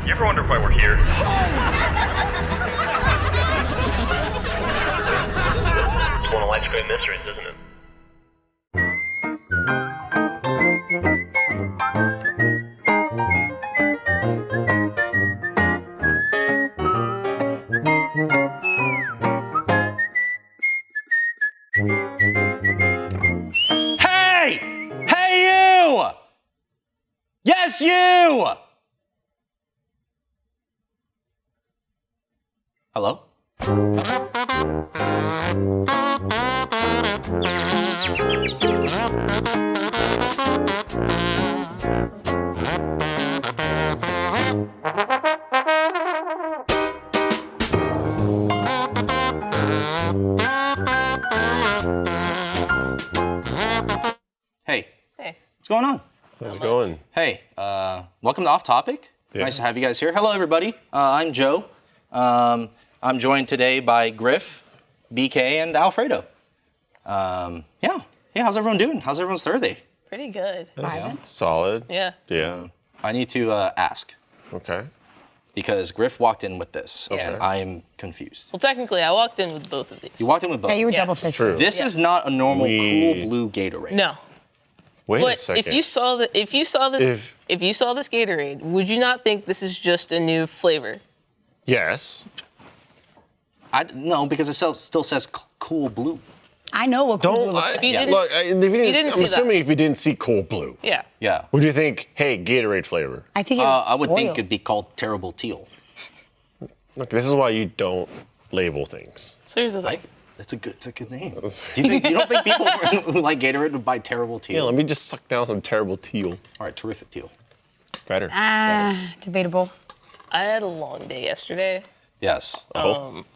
You ever wonder why we're here? It's one of life's great mysteries, isn't it? Hey! Hey, you! Yes, you! Hello? Hey. Hey. What's going on? How's it going? Hey, welcome to Off Topic. Yeah. Nice to have you guys here. Hello, everybody. I'm Joe. I'm joined today by Griff, BK, and Alfredo. Yeah, how's everyone doing? How's everyone's Thursday? Pretty good. Solid. Yeah. Yeah. I need to ask, Okay. because Griff walked in with this, Okay. and I am confused. Well, technically, I walked in with both of these. You walked in with both. Yeah, you were Yeah. double fisted. True. This is not a normal We- cool blue Gatorade. No. Wait a But second. if you saw this Gatorade, would you not think this is just a new flavor? Yes. No, because it still says cool blue. I know what cool blue Don't. looks I, like. you didn't- look, if you didn't, didn't I'm see assuming that. if you didn't see cold blue, Yeah. Yeah. would you think, hey, Gatorade flavor? I think it was I would think spoiled. it'd be called terrible teal. Look, this is why you don't label things. So here's the thing. Like, it's a good name. You don't think people who like Gatorade would buy terrible teal? Yeah, let me just suck down some terrible teal. All right, terrific teal. Better. Debatable. I had a long day yesterday. Yes.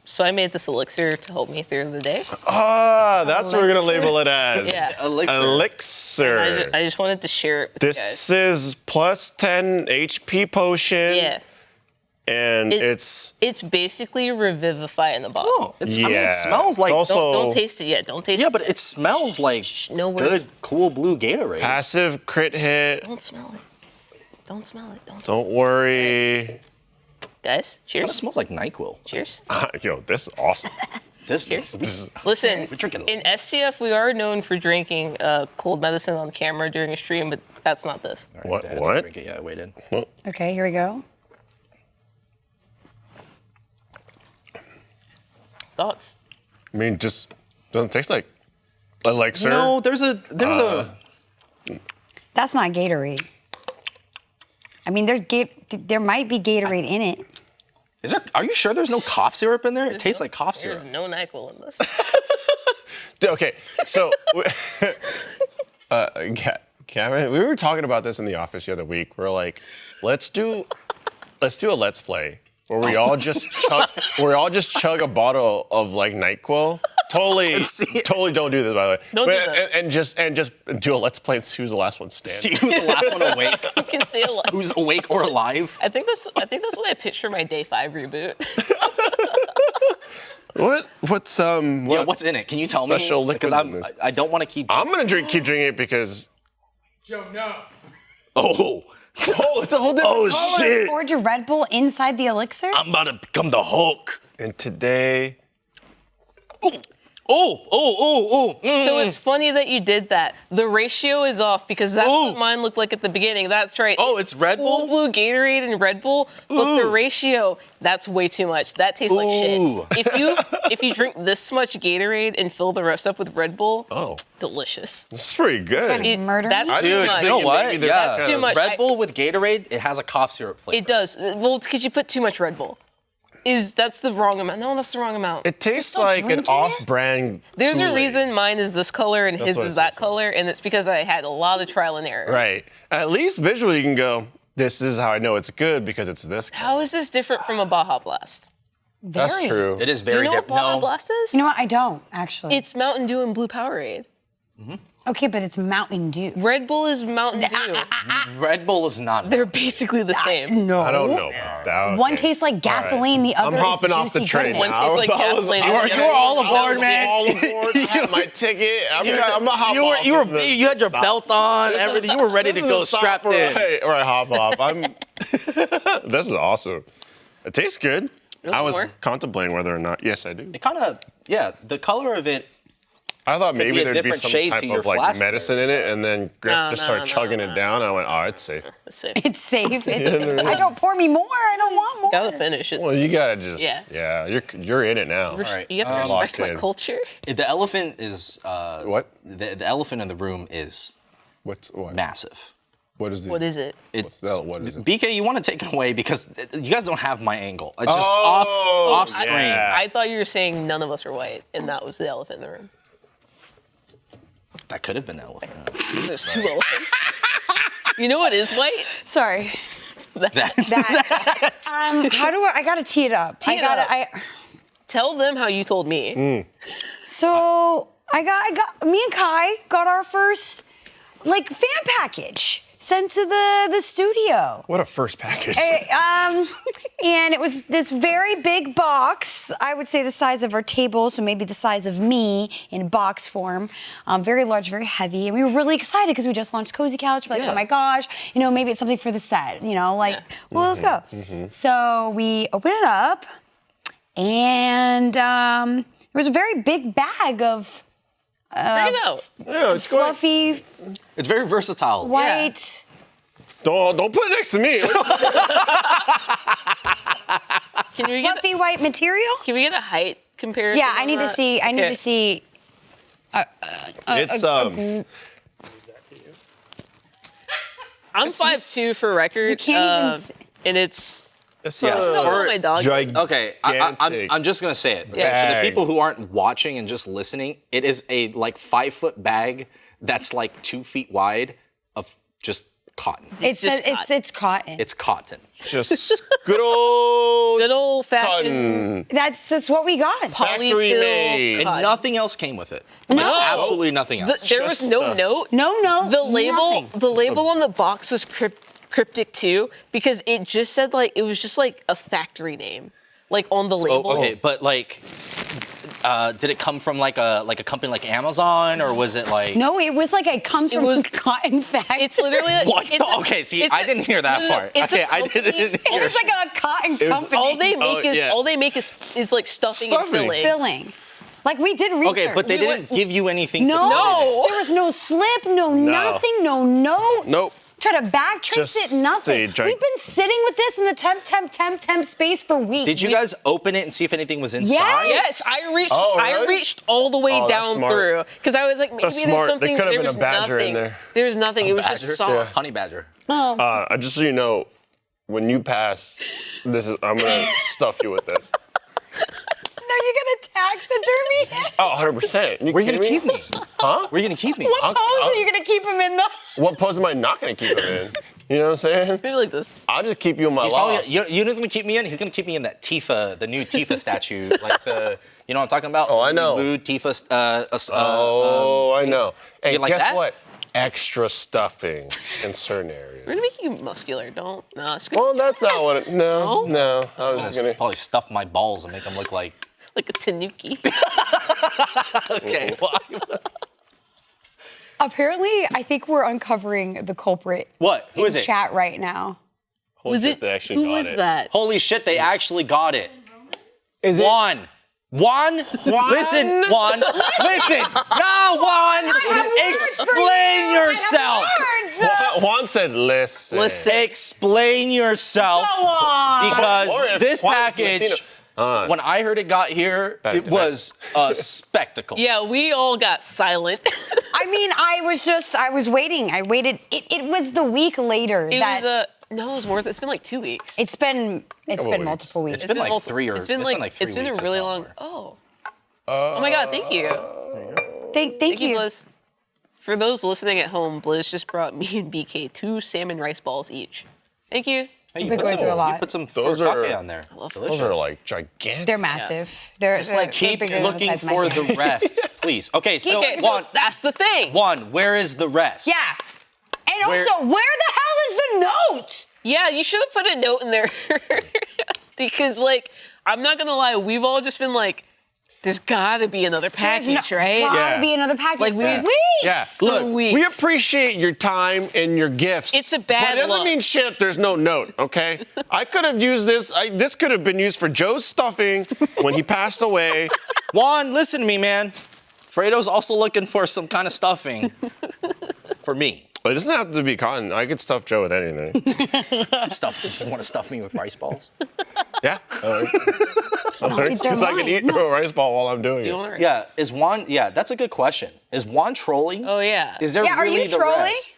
So I made this elixir to help me through the day. Ah, that's what we're gonna label it as. Yeah. Elixir. Elixir. I just wanted to share it with you guys. This is plus 10 HP potion. Yeah. And It- it's It's basically Revivify in the bottle. Oh, I mean, Yeah. it smells like. It's also- Don't taste it yet. Don't taste yeah, it. but it smells like no good, words. cool blue Gatorade. passive crit hit. Don't smell it. Don't smell it. Don't worry. Guys, It cheers. smells like NyQuil. Cheers. Yo, this is awesome. This This- Listen, drinking- in SCF, we are known for drinking cold medicine on camera during a stream, but that's not this. What? I had to What? drink it. Yeah, I waited. Okay, here we go. Thoughts? I mean, just doesn't taste like Elixir. No, there's a. That's not Gatorade. I mean, there might be Gatorade in it. Is there? Are you sure there's no cough syrup in there? It tastes like cough syrup. There's no NyQuil in this. Okay, so Kevin, we were talking about this in the office the other week. We're like, let's do a let's play where we all just chug a bottle of like NyQuil. Totally don't do this, by the way. Don't do this. And just do a let's play and see who's the last one See standing. who's the last one awake? You can say a lot. Who's awake or alive? I think that's what I picture my day 5 reboot. What's Yeah, what's in it? Can you tell me? Special Because liquids in this. I don't want to keep. I'm gonna keep drinking it because Oh, it's a whole different color. shit! Poured your Red Bull inside the elixir? I'm about to become the Hulk. And today, Oh. So it's funny that you did that. The ratio is off because that's what mine looked like at the beginning. That's right. Oh, it's Red Cool Bull? Blue Gatorade and Red Bull, but the ratio, that's way too much. That tastes like Ooh. shit. If you drink this much Gatorade and fill the rest up with Red Bull, delicious. it's pretty good. It- Murder That's me? too Dude, much. you know what? Maybe Yeah, that's too much. Red Bull with Gatorade, it has a cough syrup flavor. It does. Well, it's because you put too much Red Bull. That's the wrong amount. No, that's the wrong amount. It tastes still like an drinking it? off-brand. There's a Kool-Aid. reason mine is this color and his what is it that tastes like. color, and it's because I had a lot of trial and error. Right. At least visually, you can go. This is how I know it's good because it's this. Color. How is this different from a Baja Blast? That's Very. true. It is Do you very know what different. Baja No, Blast is? You know what? I don't, actually. It's Mountain Dew and Blue Powerade. Okay, but it's Mountain Dew. Red Bull is Mountain Dew. Red Bull is not. They're basically the same. No. I don't know about that. One Okay. tastes like gasoline, the other I'm hopping is off the juicy train. goodness. One tastes like gasoline. You were all aboard, man. All aboard. I had my ticket. I'm not hopping off. You had your belt on, everything. You were ready to go strapped in. Right, hop off. This is awesome. It tastes good. You want I was more? contemplating whether or not. Yes, I do. It kind of, yeah, the color of it. I thought be maybe a there'd be different some shade type to your of like flask medicine in it, and then Griff just started no, chugging no. it down. And I went, oh, it's safe. Let's see. It's safe. I don't pour me more. I don't want more. Gotta finish it. Well, you gotta just Yeah. you're in it now. right. You have to Locked respect my in. culture. The elephant is What? the elephant in the room is What? massive. What is the? What is it? What is it? BK, you want to take it away because you guys don't have my angle. Just Oh, off screen. yeah. I thought you were saying none of us are white, and that was the elephant in the room. That could have been the elephant. There's two elephants. You know what is white? Sorry. That, How do I gotta tee it up. Tee it up. Tell them how you told me. So I got me and Kai got our first like fan package sent to the studio. What a first package. And it was this very big box, I would say the size of our table, so maybe the size of me in box form. Very large, very heavy. And we were really excited because we just launched Cozy Couch. We're like, Yeah. oh my gosh, maybe it's something for the set, well, let's go. So we open it up, and there was a very big bag of Bring it out. Yeah, it's going. fluffy, it's very versatile. white. Don't put it next to me. Fluffy white material? Can we get a height comparison? Yeah, I need to see. I need to see. It's I'm 5'2" for record. You can't even. And it's It's still Or- my dog. Okay, I'm just gonna say it. Okay? For Bag. the people who aren't watching and just listening, it is a like 5-foot bag that's like 2 feet wide of just cotton. It's just it's cotton. It's cotton. just good old Good old fashioned cotton. That's what we got. Factory polyfill made. And cotton. nothing else came with it. No. Absolutely nothing else. There was Just, no note. No. The label, nothing. the label on the box was cryptic too, because it just said like it was just like a factory name, like on the label. Oh, okay, but like, did it come from like a company like Amazon, or was it like? No, it was like it comes from was- a cotton factory. It's literally like, What? it's a- Okay, see, it's I a- didn't hear that no, no, part. it's a Okay, I company- didn't hear. It's like a cotton company. all they make is yeah. all they make is like stuffing and Stuffing. filling. filling. Like we did research. Okay, but they You know didn't give you anything. No, To put it in. there was no slip, no nothing, no note. Nope. Try to backtrace Just it, nothing. say We've been sitting with this in the temp space for weeks. Did you guys open it and see if anything was inside? Yes, Yes. I reached. Oh, I really? reached all the way Oh, that's down smart. through because I was like, maybe That's there's smart. There something. could have There been a was badger in nothing. there. There's nothing. It was just Badger? soft. Honey badger. Just so you know, when you pass, I'm gonna stuff you with this. No, you're gonna taxidermy him? Oh, 100%. Where are you gonna keep me? Huh? Where are you gonna keep me? What pose are you gonna keep him in? What pose am I not gonna keep him in? You know what I'm saying? Maybe like this. I'll just keep you in my He's probably loft. you know who's gonna keep me in? He's gonna keep me in that Tifa, the new Tifa statue, like you know what I'm talking about? Oh, I know. Lewd Tifa. I know. Hey, you like guess that? what? Extra stuffing in certain areas. We're gonna make you muscular. Don't. No, it's gonna Well, that's not what it. No. I was just gonna. Probably stuff my balls and make them look like. like a tanuki. Okay. Well, Apparently, I think we're uncovering the culprit. what? Who is in it? chat right now. Was it? They actually Who got was it. that? Holy shit! They actually got it. Is it? Juan. Listen, Juan. Listen. No, Juan. Explain yourself. Juan said, listen. Listen. Explain yourself. Go on. Because Or if this Juan's package, Latino. when I heard it got here, Back it to was a spectacle. Yeah, we all got silent. I mean, I was waiting. I waited. It was the week later It that was no, it was worth it. It's been like 2 weeks. it's been weeks. multiple weeks. It's been like multiple- 3 or It's been it's like been like 3 it's been weeks a really or long. longer. Oh my God! Thank you. Thank you. Blizz. For those listening at home, Blizz just brought me and BK 2 salmon rice balls each. Thank you. Hey, Been going through a lot. You put some Those furikake are- on there. love Those are like gigantic. They're massive. They're like, Keep bigger than the looking size of my for hand. the rest, please. Okay, so Okay, so Juan, that's the thing. where is the rest? Yeah. And Where- also, where the hell is the note? Yeah, you should have put a note in there because, like, I'm not gonna lie, we've all just been like, There's gotta be another package, There's right? Gotta Yeah. be another package. Like, we- for Yeah, weeks. look, we weeks. appreciate your time and your gifts. It's a bad But it doesn't look. mean shit if there's no note, okay? I could have used this. This could have been used for Joe's stuffing when he passed away. Juan, listen to me, man. Fredo's also looking for some kind of stuffing for me. But it doesn't have to be cotton. I could stuff Joe with anything. You want to stuff me with rice balls? Yeah. they're Because I can mine. eat a rice ball while I'm doing You it. want it? Yeah, is Juan? Yeah, that's a good question. Is Juan trolling? Oh yeah. Is there Yeah, are really you the trolling? rest?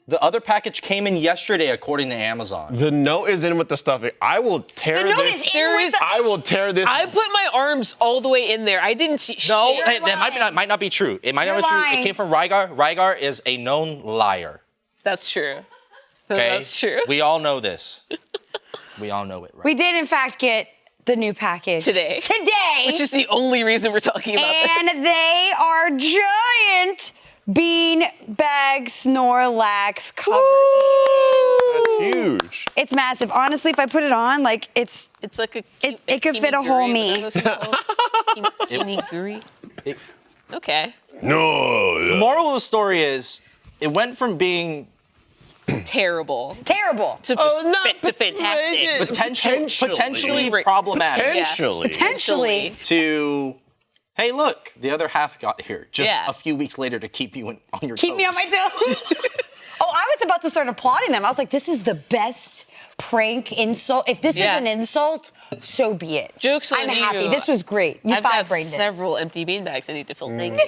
The other package came in yesterday, according to Amazon. The note is in with the stuffing. I will tear The note this. is in There with is- the- I will tear this. I put my arms all the way in there. I didn't see No, shit. hey, that might not be true. It might You're not be true. lying. It came from Rygar. Rygar is a known liar. That's true. Okay, That's true. We all know this. We all know it, right? We did, in fact, get the new package. Today. Today. Which is the only reason we're talking about this. And they are giant bean bag Snorlax cover That's huge. It's massive. Honestly, if I put it on, like it's It's like a. it could fit a whole me. Kiniguri. It- Okay. No. the moral of the story is, it went from being Terrible. terrible. To, to fantastic. potentially Right. problematic Potentially. Potentially. to, hey, look, the other half got here just Yeah. a few weeks later to keep you on your Keep me on my toes. Oh, I was about to start applauding them. I was like, this is the best prank insult. If this Yeah. is an insult, so be it. Joke's on I'm you. happy. This was great. You I've got five-brained it. several empty beanbags I need to fill. Thank you.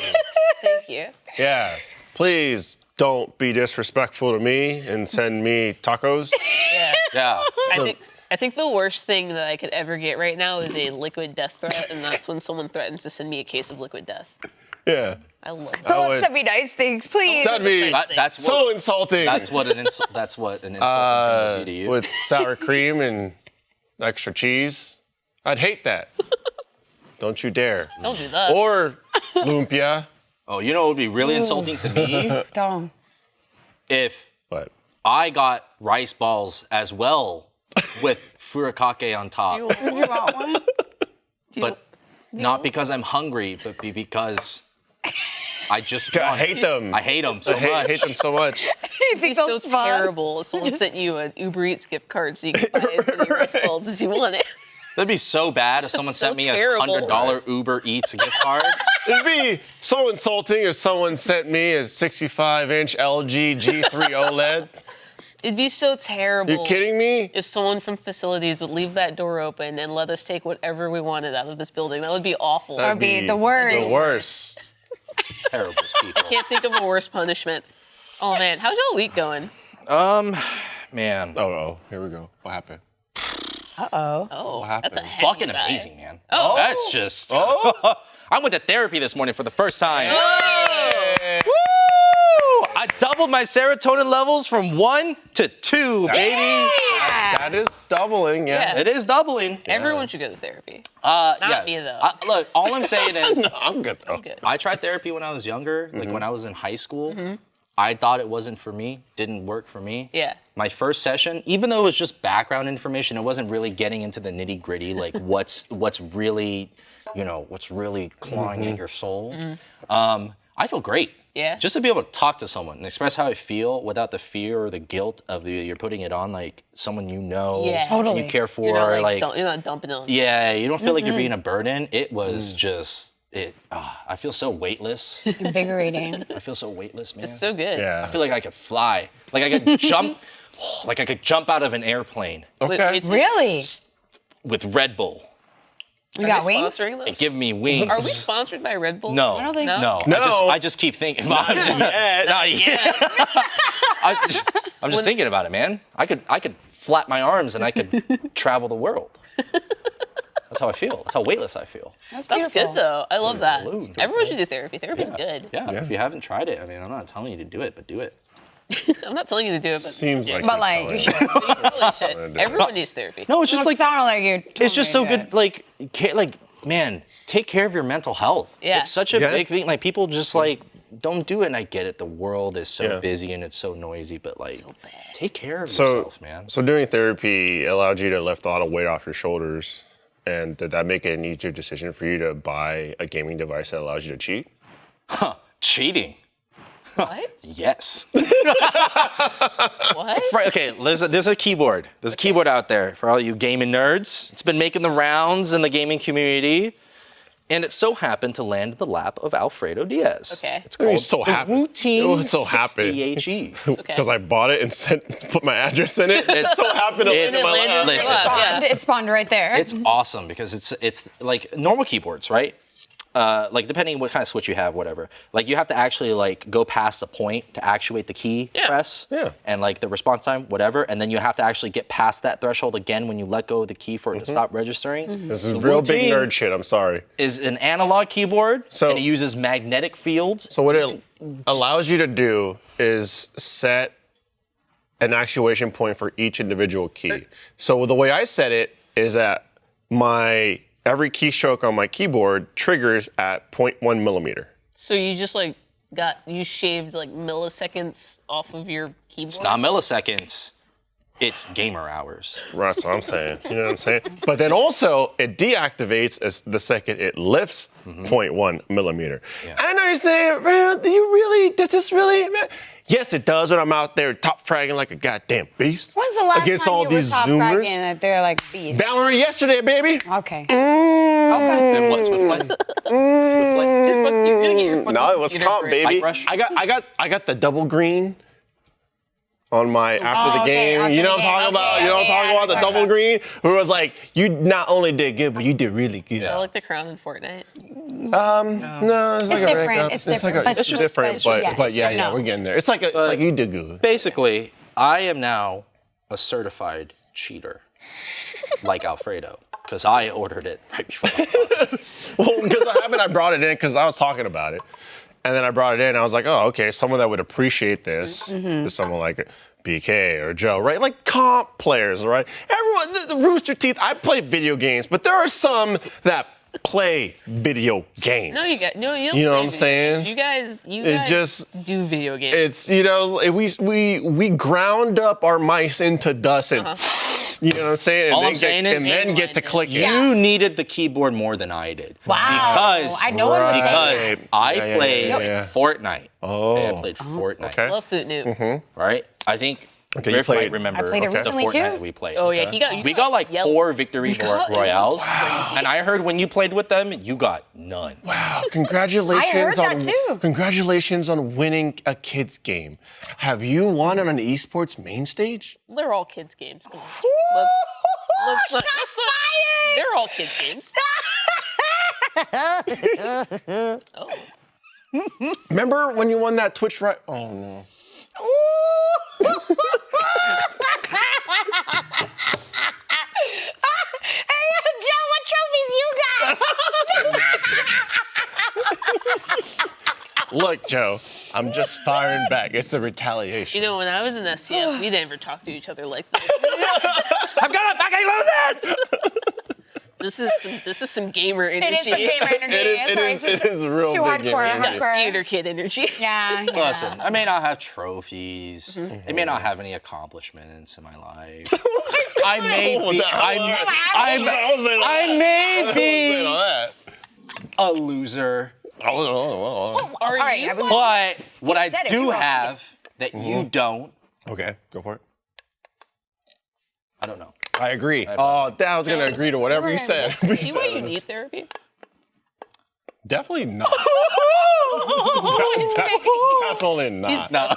Thank you. Yeah. Please don't be disrespectful to me and send me tacos. Yeah. Yeah. I think the worst thing that I could ever get right now is a liquid death threat, and that's when someone threatens to send me a case of liquid death. Yeah. I love that. Don't would- send me nice things, please. That'd be That's so what, insulting. that's what an insult. That's what an insult would be to you. With sour cream and extra cheese. I'd hate that. Don't you dare. Don't do that. Or lumpia. Oh, you know what would be really insulting to me? Don't. If But I got rice balls as well with furikake on top. Do you- Did you want one? But not because I'm hungry, but because I just I want hate them. I hate them so I hate, much. hate them so much. You think It'd be so those fun? terrible if someone sent you an Uber Eats gift card so you could buy as many rice balls as you wanted. That'd be so bad if someone so sent me a terrible. $100 Uber Eats gift card. It'd be so insulting if someone sent me a 65-inch LG G3 OLED. It'd be so terrible. You kidding me? If someone from facilities would leave that door open and let us take whatever we wanted out of this building, that would be awful. That'd be the worst. The worst. Terrible people. Can't think of a worse punishment. Oh man, how's y'all week going? Man. Oh, here we go. What happened? Oh, What happened? that's a heavy Fucking sigh. amazing, man. Oh. That's just. I went to therapy this morning for the first time. Woo! I doubled my serotonin levels from 1 to 2, baby. That is doubling, yeah. Yeah. It is doubling. Everyone should go to therapy. Yeah. me, though. Look, all I'm saying is, I'm good though. Good. I tried therapy when I was younger, like when I was in high school. I thought it wasn't for me, didn't work for me. Yeah. My first session, even though it was just background information, it wasn't really getting into the nitty gritty, like what's really, what's really clawing at your soul. I feel great. Yeah. Just to be able to talk to someone and express how I feel without the fear or the guilt of you're putting it on like someone you know, Yeah. Totally. you care for, You're not, like you're not dumping it on. yeah, you don't feel like you're being a burden. It was just I feel so weightless. Invigorating. I feel so weightless, man. It's so good. Yeah. I feel like I could fly. Like I could jump. Like I could jump out of an airplane Okay. Really? with Red Bull. You Are got they wings? sponsoring It this? give me wings. Are we sponsored by Red Bull? No. I don't think- No. No. I just keep thinking. Not yet. I'm just thinking about it, man. I could flap my arms and I could travel the world. That's how I feel. That's how weightless I feel. That's That's beautiful. good though. I love that. balloon. Everyone should do therapy. Therapy's good. Yeah. If you haven't tried it, I mean, I'm not telling you to do it, but do it. I'm not telling you to do it, but Seems like But you're like, telling you me. should. you probably should. Everyone needs therapy. No, it's just Don't like sound like you. it's just so good. Like, man, take care of your mental health. Yeah. It's such a Yeah. big thing. Like people just like don't do it. And I get it. The world is so Yeah. busy and it's so noisy. But like, bad. take care of So, yourself, man. so doing therapy allowed you to lift a lot of weight off your shoulders. And did that make it an easier decision for you to buy a gaming device that allows you to cheat? Cheating. What? Yes. What? Okay, there's a keyboard. There's a keyboard out there for all you gaming nerds. It's been making the rounds in the gaming community. And it so happened to land in the lap of Alfredo Diaz. Okay. It's called It so the happened. Routine It so happened. 60HE. Because I bought it and put my address in it. It so happened to land in my landed in lap. your lap. Yeah. It spawned right there. It's awesome because it's like normal keyboards, right? Like depending what kind of switch you have, whatever. Like you have to actually like go past a point to actuate the key press. Yeah. And like the response time, whatever. And then you have to actually get past that threshold again when you let go of the key for it to stop registering. This is real big Routine nerd shit. I'm sorry. Is an analog keyboard So- and it uses magnetic fields. So what it allows you to do is set an actuation point for each individual key. So the way I set it is that every keystroke on my keyboard triggers at 0.1 millimeter. So you just like you shaved like milliseconds off of your keyboard? It's not milliseconds. It's gamer hours. Right, that's what I'm saying. You know what I'm saying? But then also, it deactivates as the second it lifts 0.1 millimeter. Yeah. I know you're saying, man, does this really, man? Yes, it does when I'm out there top fragging like a goddamn beast. When's the last against time all you were these top Zoomers. fragging that they're like beast? Valerie yesterday, baby. Okay. Then what's with like? No, it was comp, baby. Light brush? I got the double green on my after the okay, game. after You know the what I'm talking game. about? Okay, You know what I'm okay, talking about? The I double remember. green, where it was like, you not only did good, but you did really good. I like the crown in Fortnite. No, it's like a different. regular- It's like different. it's It's just- different, it's just- but yeah, no. we're getting there. It's like you did good. Basically, I am now a certified cheater, like Alfredo, because I ordered it right before. Well, because what happened, I brought it in because I was talking about it, and then I brought it in. And I was like, oh, okay, someone that would appreciate this is someone like BK or Joe, right? Like comp players, right? Everyone, the Rooster Teeth. I play video games, but there are some that play video games. No, you don't You know play what I'm video saying? games. You It guys just- do video games. It's we ground up our mice into dust and you know what I'm saying, and All then I'm saying is- then get to click it. You needed the keyboard more than I did. Wow. Because I know what I'm saying. because Right. I Yeah, played yeah. Fortnite. Oh. I played Fortnite. Okay. Love Foot Noob. Right? I think Okay, you Griff played- might remember I played it the recently, Fortnite too. that we played. Oh yeah, we got like yelled. 4 victory It was royales, crazy. and I heard when you played with them, you got none. Wow, congratulations I heard that on too. congratulations on winning a kids game. Have you won on an esports main stage? They're all kids games. Come on. Let's they're all kids games. Oh. Remember when you won that Twitch right? Oh no. Hey, Joe, what trophies you got? Look, Joe, I'm just firing back. It's a retaliation. You know, when I was in SCF, we never talked to each other like this. I'm gonna fucking lose it! This is some gamer energy. It is some gamer energy. It is real Too big hardcore, energy. hardcore. Theater kid energy. Yeah. Listen, I may not have trophies. I may not have any accomplishments in my life. I may be. I may be a loser. Are right, you? I would- But what I said it, do you wrote it. have that you don't, Okay, go for it. I don't know. I agree. Oh, I was gonna agree to whatever you said. Do you want you need therapy? Definitely not. Definitely not. He's No.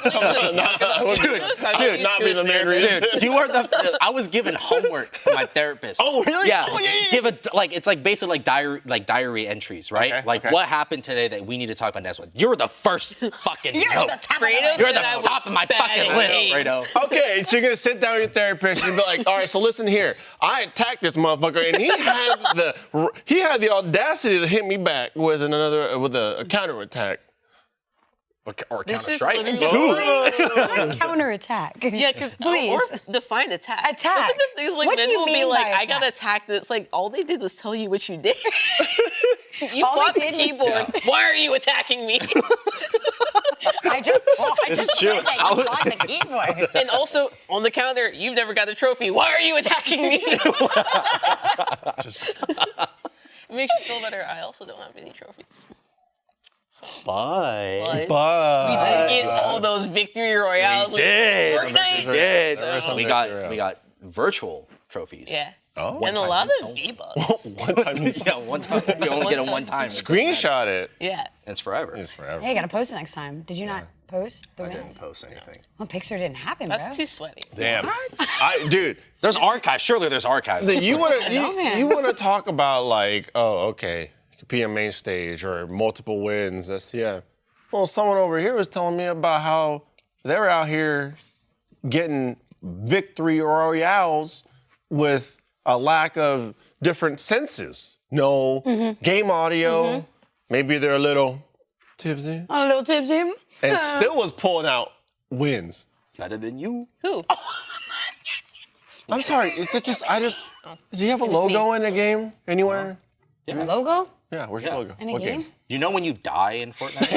Dude, Dude, not be the main reason. Dude, you are the. I was given homework from my therapist. Oh, really? Yeah. Oh, yeah. Give it's like basically like diary entries, right? Okay, Like okay. what happened today that we need to talk about next one. You're the first fucking note. Fredo You're said I the was top of my bad fucking at list, games. Fredo. Okay, so you're gonna sit down with your therapist and be like, all right, so listen here. I attacked this motherfucker and he had the audacity to hit me back with a counterattack. Or This is Counter-Strike. literally Counterattack. Yeah, because Please. or define attack. Attack. Doesn't the things like What do men you will be mean like, by I got attack? attacked. It's like all they did was tell you what you did. You All bought they the did was- keyboard. Why are you attacking me? I just true. said that you bought the keyboard. And also on the counter, you've never got a trophy. Why are you attacking me? It makes you feel better. I also don't have any trophies. Bye. But we did get all those victory royales. We did. Fortnite. We did. So- We got virtual trophies. Yeah. Oh. And a lot of V-Bucks. One time you Yeah, one time. You only get them one time. screenshot it. Yeah. It's forever. It's forever. Hey, you gotta post it next time. Did you not post the I wins? didn't post anything. Well, Pixar didn't happen, That's bro. too sweaty. Damn. Dude, There's archives. Surely there's archives. you want know, man. to you want to talk about like, oh, okay, compete on main stage or multiple wins. That's yeah. Well, someone over here was telling me about how they're out here getting victory royales with a lack of different senses. No game audio. Maybe they're a little tipsy, A little tipsy. and still was pulling out wins. Better than you. Who? I'm sorry. It's just Do you have a logo in the game anywhere? A logo? Yeah. Where's your logo? In a What game? Do you know when you die in Fortnite?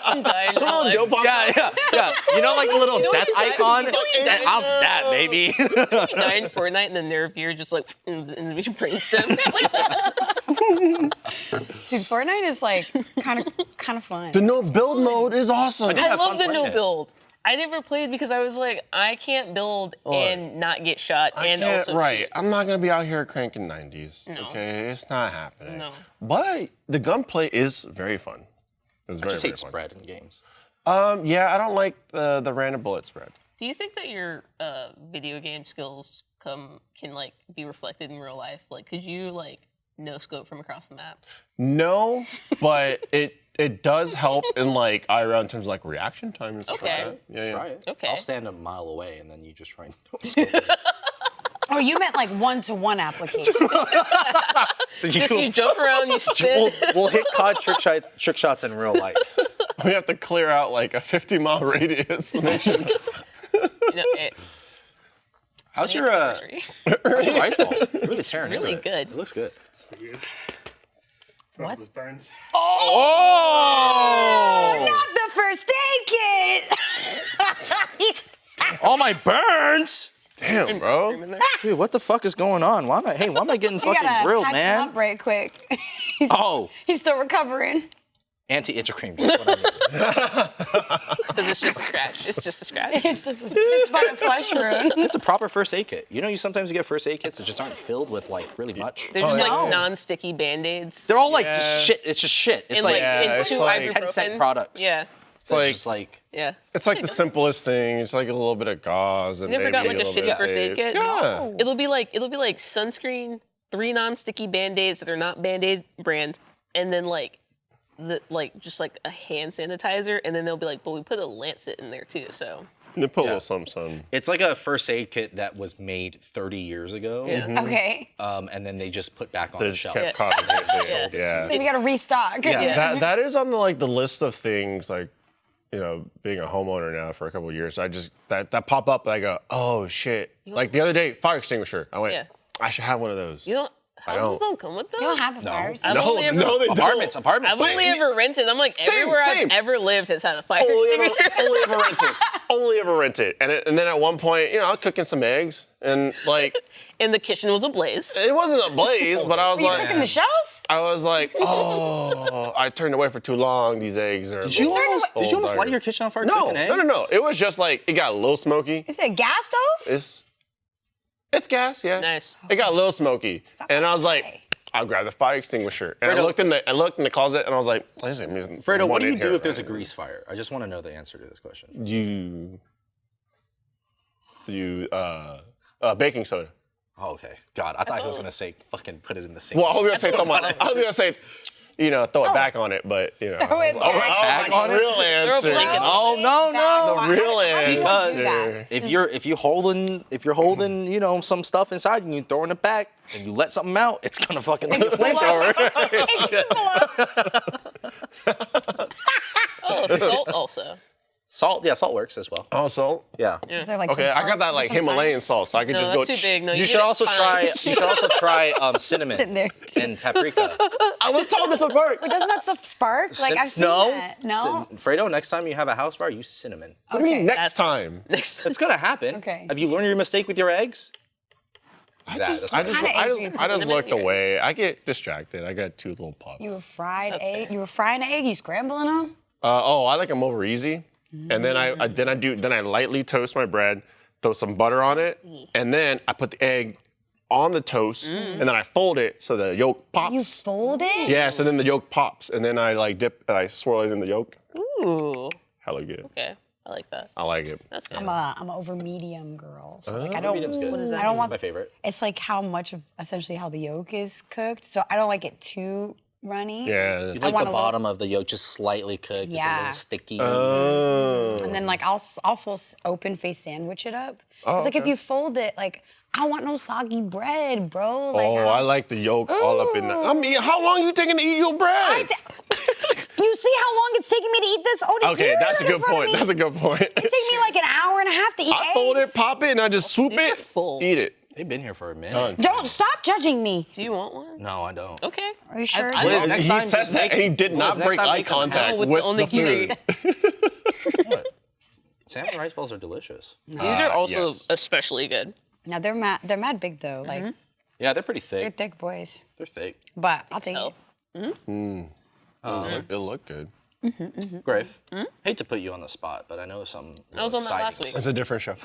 I'm dying. Come on, Joe. yeah. You know, like the little death you die- icon? you know you die- I'm that, baby. You die in Fortnite and then their appear just like in the brainstem. Dude, Fortnite is like kind of fun. The no build mode is awesome. I have love fun the playing no it. build. I never played because I was like, I can't build and not get shot I and can't, also right. shoot. I'm not gonna be out here cranking 90s. No. Okay, it's not happening. No. But the gunplay is very fun. It's I very, just very hate fun. spread in games. Yeah, I don't like the random bullet spread. Do you think that your video game skills can like be reflected in real life? Like, could you like no scope from across the map? No, but it does help in like IRL in terms of like reaction time and stuff Okay. like that. Yeah, Try it. Okay. I'll stand a mile away and then you just try and no scope it. Oh, you meant like one-to-one applications. Just you jump around, you spin. We'll hit COD trick shots in real life. We have to clear out like a 50-mile radius to make sure. How's your ice ball? Really tearing into Really it. good. It looks good. What? Those burns. Oh! Not the first aid kit! All my burns! Damn, bro. Dude, what the fuck is going on? Why am I getting You fucking gotta grilled, patch him man? up right quick. Oh, He's still recovering. anti-itch cream, just what I need. Because it's just a scratch. It's just a scratch. It's about a flesh wound. It's a proper first aid kit. You know, you sometimes get first aid kits that just aren't filled with like really much. They're just yeah. like non-sticky band-aids. They're all like Yeah. just shit. It's just shit. It's and like, like yeah, in it's two like ibuprofen. 10-cent products. Yeah. It's like just like Yeah. it's like the simplest thing. It's like a little bit of gauze and You never got maybe like a little bit shitty of first aid tape. kit? Yeah. It'll be like sunscreen, 3 non-sticky band-aids that are not band-aid brand, and then like just like a hand sanitizer, and then they'll be like, but we put a Lancet in there too, so. And they put a little something. it's like a first aid kit that was made 30 years ago. Yeah. Okay. And then they just put back on They the just shelf. kept copying it. Yeah. Yeah. So we gotta restock. Yeah. That is on the list of things like, you know, being a homeowner now for a couple of years. I just that pop up and I go, oh shit. Like the other day, fire extinguisher. I went, Yeah. I should have one of those. You don't, houses don't come with those? You don't have a fire I've extinguisher. only ever, no, they don't. Apartments. I've only ever rented. I'm like, everywhere same. I've ever lived has had a fire Only extinguisher. ever rented. Only ever rented. And then at one point, you know, I was cooking some eggs and like And the kitchen was ablaze. it wasn't a blaze, but I was Were you like, cooking the shells? I was like, oh, I turned away for too long. These eggs are. Did you almost dark. light your kitchen on fire? No, cooking eggs? no. It was just like it got a little smoky. Is it a gas stove? It's gas, yeah. Nice. It got a little smoky, and I was like, I'll grab the fire extinguisher. And I looked in the closet, and I was like, Fredo, what do you do if there's a grease fire? I just want to know the answer to this question. Baking soda. Oh, okay. God, I thought he was gonna say fucking put it in the sink. Well, I was gonna say, you know, throw it back on it, but you know, Throw it back on it? real answer. blanket. Oh no. The real How do you do answer. that? If you're holding, you know, some stuff inside and you throwing it back and you let something out, it's gonna fucking leave a flamethrower. Oh, salt also. Salt, yeah, salt works as well. Oh, salt. Yeah. Is there, like, Okay, I got that like some Himalayan science? salt, so I could No, just that's go. too big. No, You you should get also it try fine. cinnamon Sitting there. and paprika. I was told this would work. But doesn't that stuff spark? Like, I've seen no, that. No? Fredo, next time you have a house fire, use cinnamon. What do you mean next That's- time? Next. It's gonna happen. Okay. Have you learned your mistake with your eggs? I That, just, that's I what just, Kinda I eggs just, you I just cinnamon looked here. away. I get distracted. I got 2 little pups. You were fried That's egg. fair. You were frying an egg. You scrambling them. I like them over easy, and then I lightly toast my bread, throw some butter on it, and then I put the egg on the toast, and then I fold it so the yolk pops. You fold it. Yeah, so then the yolk pops, and then I like dip and I swirl it in the yolk. Ooh. Hella good. Okay. I like that. I like it. That's good. I'm a over medium girl. So like I Medium's don't. good. What is that I don't mean? want My favorite. It's like how much of essentially how the yolk is cooked. So I don't like it too runny. Yeah. You I like want the a little- bottom of the yolk just slightly cooked. It's a Yeah. little sticky. Oh. And then like I'll full open face sandwich it up. Cause like if okay. you fold it, like I don't want no soggy bread, bro. Like, Oh, I like the yolk all up in the. I mean, how long you taking to eat your bread? You see how long it's taking me to eat this? Oh, Okay, that's a good point. That's a good point. It take me like an hour and a half to eat I fold eggs. it, pop it, and I just swoop These are it, full. eat it. They've been here for a minute. Done. Don't stop judging me. Do you want one? No, I don't. Okay. Are you sure? I- Liz, next He time says just that, make- and he did Liz, not next break time eye make them contact Oh, with with the only food. What? Salmon rice balls are delicious. These are also yes. especially good. Now they're mad big though. Like Yeah, they're pretty they're thick. thick boys. They're thick. But I'll take So, it. It looked good. Griff, hate to put you on the spot, but I know some. I was on that last week. It's a different show.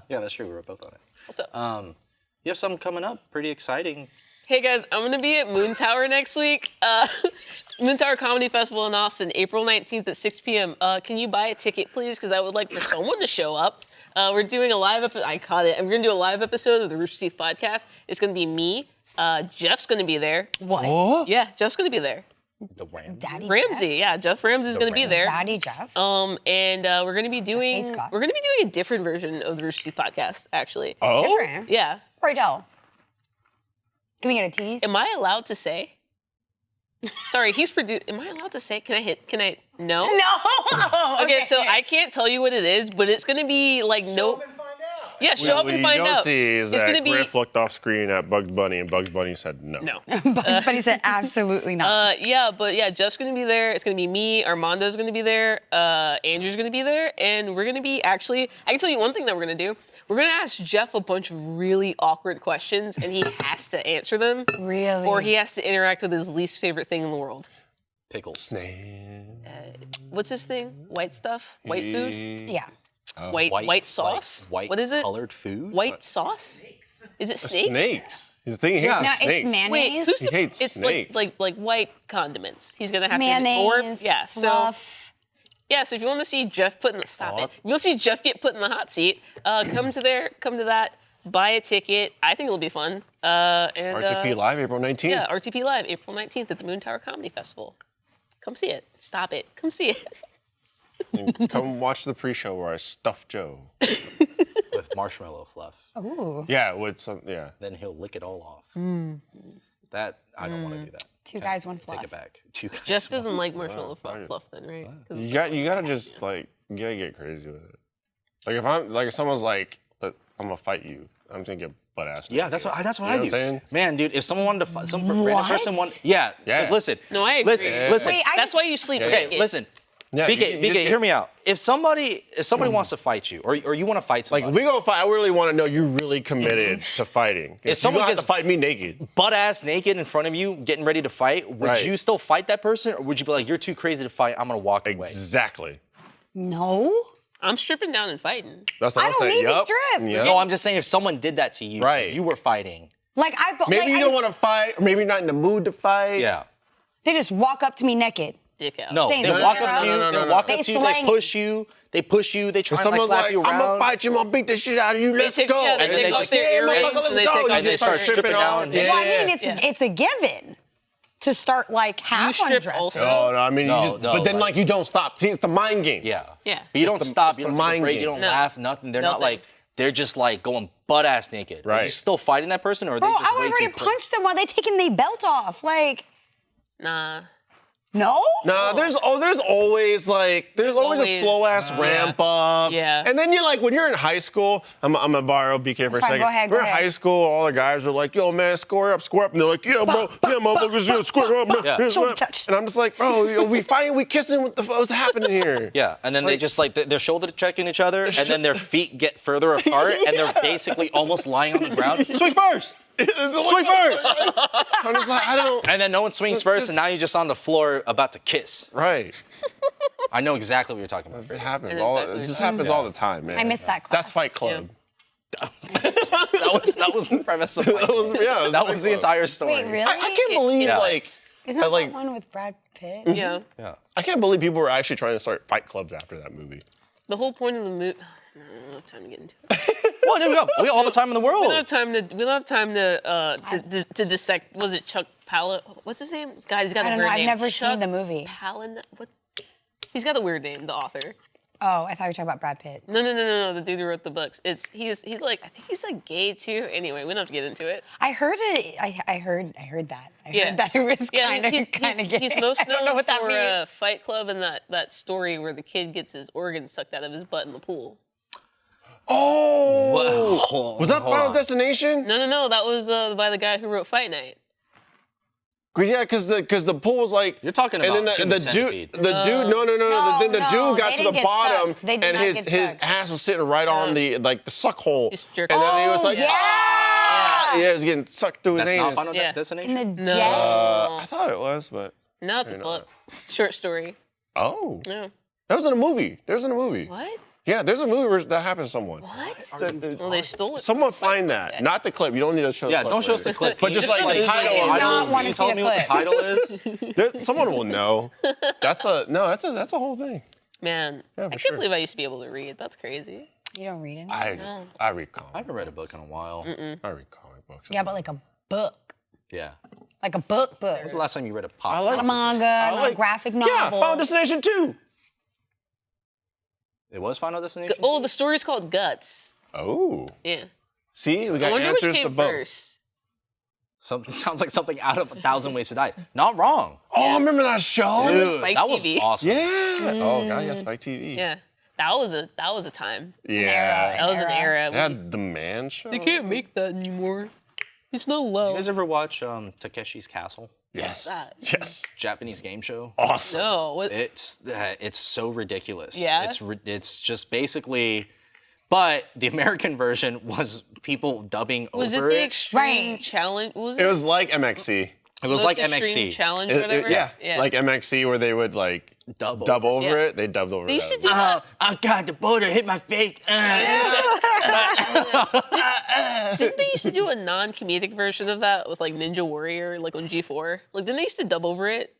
Yeah, that's true. We were both on it. what's up? You have something coming up, pretty exciting. Hey guys, I'm gonna be at Moon Tower next week. Moon Tower Comedy Festival in Austin, April 19th at 6 p.m. Can you buy a ticket, please? Because I would like for someone to show up. We're doing a live episode. I caught it. We're gonna do a live episode of the Rooster Teeth podcast. It's gonna be me. Jeff's gonna be there. What? Yeah, Jeff's gonna be there. The Ram. Daddy Ramsey, yeah, Jeff Ramsey's gonna be Jeff? there. Daddy Jeff. And we're gonna be doing Scott. a different version of the Rooster Teeth podcast, actually. Oh, Different. Yeah. Right now. Can we get a tease? Am I allowed to say? Sorry, he's produced. Am I allowed to say? Can I? No. No. Okay, so I can't tell you what it is, but it's gonna be like no. Yeah, show up what and you find don't out. see is It's that gonna be Griff looked off screen at Bugs Bunny, and Bugs Bunny said no. no. Bugs Bunny said absolutely not. Yeah, Jeff's gonna be there. It's gonna be me. Armando's gonna be there. Andrew's gonna be there, and we're gonna be actually. I can tell you one thing that we're gonna do. We're gonna ask Jeff a bunch of really awkward questions, and he has to answer them, Really? or he has to interact with his least favorite thing in the world. Pickles. Snake. What's his thing? White stuff? White food? Yeah. White sauce? White What is it? colored food? White sauce? Is it snakes? Snakes. He's thinking he hates Yeah. No, snakes. it's mayonnaise. Wait, who's He the? hates it's snakes. like white condiments. He's gonna have mayonnaise, to. Yeah. fluff. So if you want to see Jeff put in the If you want to see Jeff get put in the hot seat, come to that. Buy a ticket. I think it'll be fun. And RTP Live, April 19th. Yeah, RTP Live, April 19th at the Moon Tower Comedy Festival. Come see it. Stop it. Come see it. And come watch the pre-show where I stuffed Joe. With marshmallow fluff. Ooh. Yeah, with some, yeah. Then he'll lick it all off. That, I don't want to do that. Two guys, one fluff. Take it back. Two guys. Jeff doesn't like marshmallow fluff then, right? 'Cause You gotta just like, you gotta get crazy with it. Like if someone's like, I'm gonna fight you, I'm gonna get butt ass. Yeah, that's what You I know what do. I'm saying? Man, dude, if someone wanted to fight, some random person What? yeah. Yeah. 'Cause listen. No, I agree. Listen, Yeah. listen. Wait, I That's just- why you sleep. Okay, naked. listen. Yeah, BK, hear me out. If somebody wants to fight you, or you want to fight Like, somebody, if we gonna fight, I really want to know you're really committed to fighting. If someone you have gets- to fight me naked, butt ass naked in front of you, getting ready to fight, would Right. you still fight that person, or would you be like, you're too crazy to fight, I'm gonna walk away? exactly. No. I'm stripping down and fighting. That's what I I'm don't saying. need to Yup. strip. Yup. No, I'm just saying if someone did that to you, Right. you were fighting. Like Maybe you don't want to fight, or maybe you're not in the mood to fight. Yeah. They just walk up to me naked. Dick out. No, Saying they no, walk no, up to no, you, no, no, they no. walk They up to you, they slang- push you, they try and like Someone's slap like, you I'm around. gonna fight you, I'm gonna beat the shit out of you, let's take- go. yeah, they take then off just, their yeah, earrings motherfucker, and let's they go. take You off just their start shirts. stripping Stripping on. down. Yeah. Well, I mean, Yeah. it's a given to start like half strip undressing. also? No, I mean, No, you just, no, but then like- like you don't stop. See, it's the mind games. Yeah. Yeah. But you don't the- stop, it's you the don't take a mind break, you game. don't No. laugh, nothing. They're not Nothing. like, they're just like going butt ass naked. Are Right. you still fighting that person, or are they Bro, just I would way already too quick? punched them while they taking their belt off. Like, Nah. No? Nah, there's always a always- slow ass ramp up. Yeah. And then when you're in high school, I'm gonna borrow BK for a fine, second. go ahead, We're go in ahead. high school, all the guys are like, yo man, score up. And they're like, yeah, bro, motherfuckers, square up, man. Yeah. Shoulder touch. And I'm just like, bro, we fighting, we kissing, what the fuck's happening here? Yeah, and then they Like- just they're shoulder checking each other, and then their feet get further apart, and they're basically almost lying on the ground. Swing first! Swing first! I'm just like, I don't. And then no one swings first, and now you're just on the floor about to kiss. Right. I know exactly what you're talking about. It happens. I know exactly It what just you're happens all the time, man. I missed that That's class. Fight Club. That was the premise of That was that Fight was the Club. entire story. Wait, really? I can't believe Yeah. Isn't that like- the one with Brad Pitt? Yeah. Yeah. I can't believe people were actually trying to start fight clubs after that movie. The whole point of the movie. I don't have time to get into it. Well, there we go. We got all the time in the We don't world. have time to. We don't have time to dissect. Was it Chuck Palahniuk? What's his name? God, he's got I a don't weird know. I've name. never Chuck seen the movie. Palahniuk. What? He's got a weird name. The author. Oh, I thought you were talking about Brad Pitt. No. The dude who wrote the books. He's like I think he's like gay too. Anyway, we don't have to get into it. I heard it. I heard that. I Yeah. heard that it was kind of gay. he's most I don't know known what that for means. Fight Club and that story where the kid gets his organs sucked out of his butt in the pool. Oh! Was that Final Destination? No. That was by the guy who wrote Fight Night. Yeah, because the pool was like. You're talking And then about the Human dude, Centipede. no. Then the No, dude got they to didn't the get bottom, sucked. They did and not his get his sucked. ass was sitting right on the suck hole, and Just jerking. then he was like, yeah. ah! Yeah, it was getting sucked through his That's not anus. Final Yeah. Destination? In the No. jet. I thought it was, but No, it's a Maybe book. Short story. oh, Yeah. that was in a movie. There was in a movie. What? Yeah, there's a movie where that happened to someone. What? Well, they stole it. Someone find that, not the clip. You don't need to show. Yeah, the clip don't show us the later. clip. But Can you just just like the the title. movie? of I the do not movie. want to You see told the me what the clip. title is? Someone will know. That's a whole thing. Man, Yeah, I for can't sure. believe I used to be able to read. That's crazy. You don't read any? I read I comics. haven't read a book in a while. I read comic books. Yeah, but like a book. Yeah. Like a book. When was the last time you read a pop? I like A manga, a graphic novel. Yeah, Final Destination 2. It was Final Destination? Oh, the story's called Guts. Oh. Yeah. See, we I got wonder which answers to came both. first. Something sounds like something out of 1,000 Ways to Die. Not wrong. Oh, I remember that show? Dude, Spike that was TV. awesome. Yeah. Oh, God, yeah, Spike TV. Yeah. That was a time. Yeah. That was an era. They had the Man Show. They can't make that anymore. It's not allowed. You guys ever watch Takeshi's Castle? Yes. that? Yes. Japanese game show? Awesome. No. What? It's so ridiculous. Yeah? It's just basically, but the American version was people dubbing Was it over the extreme Right. challenge? What was It was like MXC. It was Most like Extreme MXC. challenge, whatever. Yeah. Like MXC where they would like Dub over Yeah. it. They dubbed over They used to that. do that. Oh God, the boulder hit my face. Didn't they used to do a non-comedic version of that with like Ninja Warrior, like on G4? Like, didn't they used to dub over it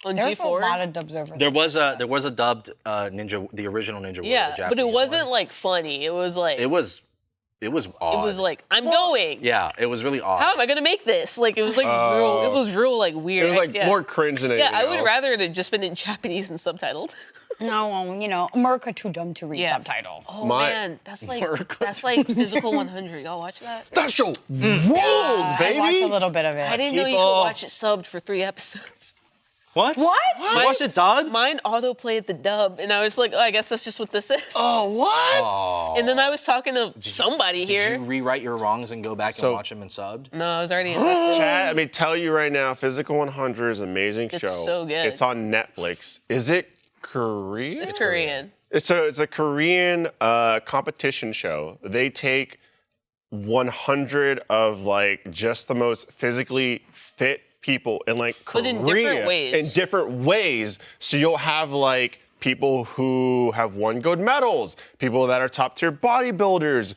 on There's G4? a lot of dubs over There was a dubbed Ninja, the original Ninja Warrior. yeah, the but it Japanese wasn't one. like funny. It was like It was odd. it was like I'm going. Yeah, it was really odd. How am I gonna make this? Like it was like real. It was real like weird. It was like yeah. more cringe than Yeah, anything I would else. rather it had just been in Japanese and subtitled. No, America too dumb to read Yeah. subtitle. Oh My- man, that's like Physical 100. Y'all watch that? That show rules, I baby. watched a little bit of it. I didn't know you could People. watch it subbed for 3 episodes. What? What? You watched it dubbed? Mine auto-played the dub, and I was like, oh, I guess that's just what this is. Oh, what? Oh. And then I was talking to somebody Did here. you rewrite your wrongs and go back So- and watch them in subbed? No, I was already invested. Chad, let me tell you right now, Physical 100 is an amazing It's show. so good. It's on Netflix. Is it Korean? It's Korean. It's a Korean competition show. They take 100 of like just the most physically fit people in like But Korea in different ways. in different ways. So you'll have like people who have won gold medals, people that are top tier bodybuilders,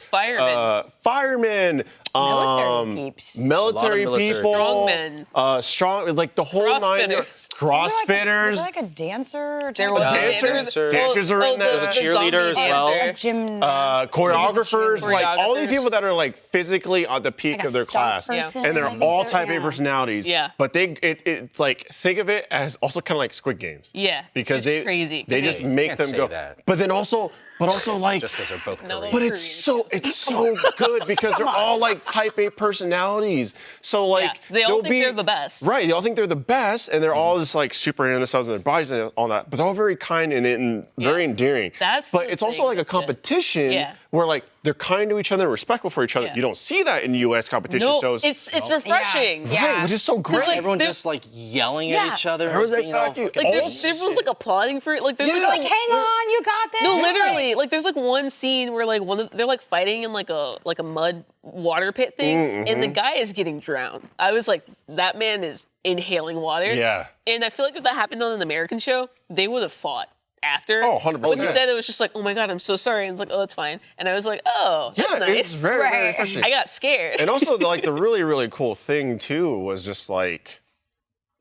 firemen, Military peeps. military A lot of military. people, Strongmen. strong like the whole nine. Crossfitters. Crossfitters. Was there like a dancer? There was was Dancers? Dancers are in there. There's a cheerleader as well. a gym. Choreographers, like all these Choreographers. people that are like physically on the peak Like a of their stunt class, person, and they're I think all they're- type A yeah. personalities. Yeah. But it's like think of it as also kind of like Squid Games. Yeah. Because it's crazy. they just Hey, make can't them say go. that. But then also but also like. Just because they're both No, Korean. But Korean it's so good because they're all like type A personalities. So like Yeah, they all they'll think they're the best. Right, they all think they're the best, and they're all just like super into themselves and their bodies and all that. But they're all very kind and very endearing. That's but the it's also thing like a that's good. competition Yeah. where like they're kind to each other and respectful for each other. Yeah. You don't see that in U.S. competition No, shows. it's refreshing. Yeah. Right, which is so great. like, Everyone's they're- just like yelling Yeah. at each other. Everyone's like, being all "Fuck you." fucking Like bullshit. everyone's like applauding for it. Like there's Yeah. like, Like, hang on, you got this. no, literally. Like there's like one scene where like they're like fighting in like a mud water pit thing, and the guy is getting drowned. I was like, that man is inhaling water. Yeah. And I feel like if that happened on an American show, they would have fought after. Oh, 100%. But instead, it was just like, oh my god, I'm so sorry. And it's like, oh, it's fine. And I was like, oh, that's yeah, nice. it's very, very Right. refreshing. I got scared. And also, like the really, really cool thing too was just like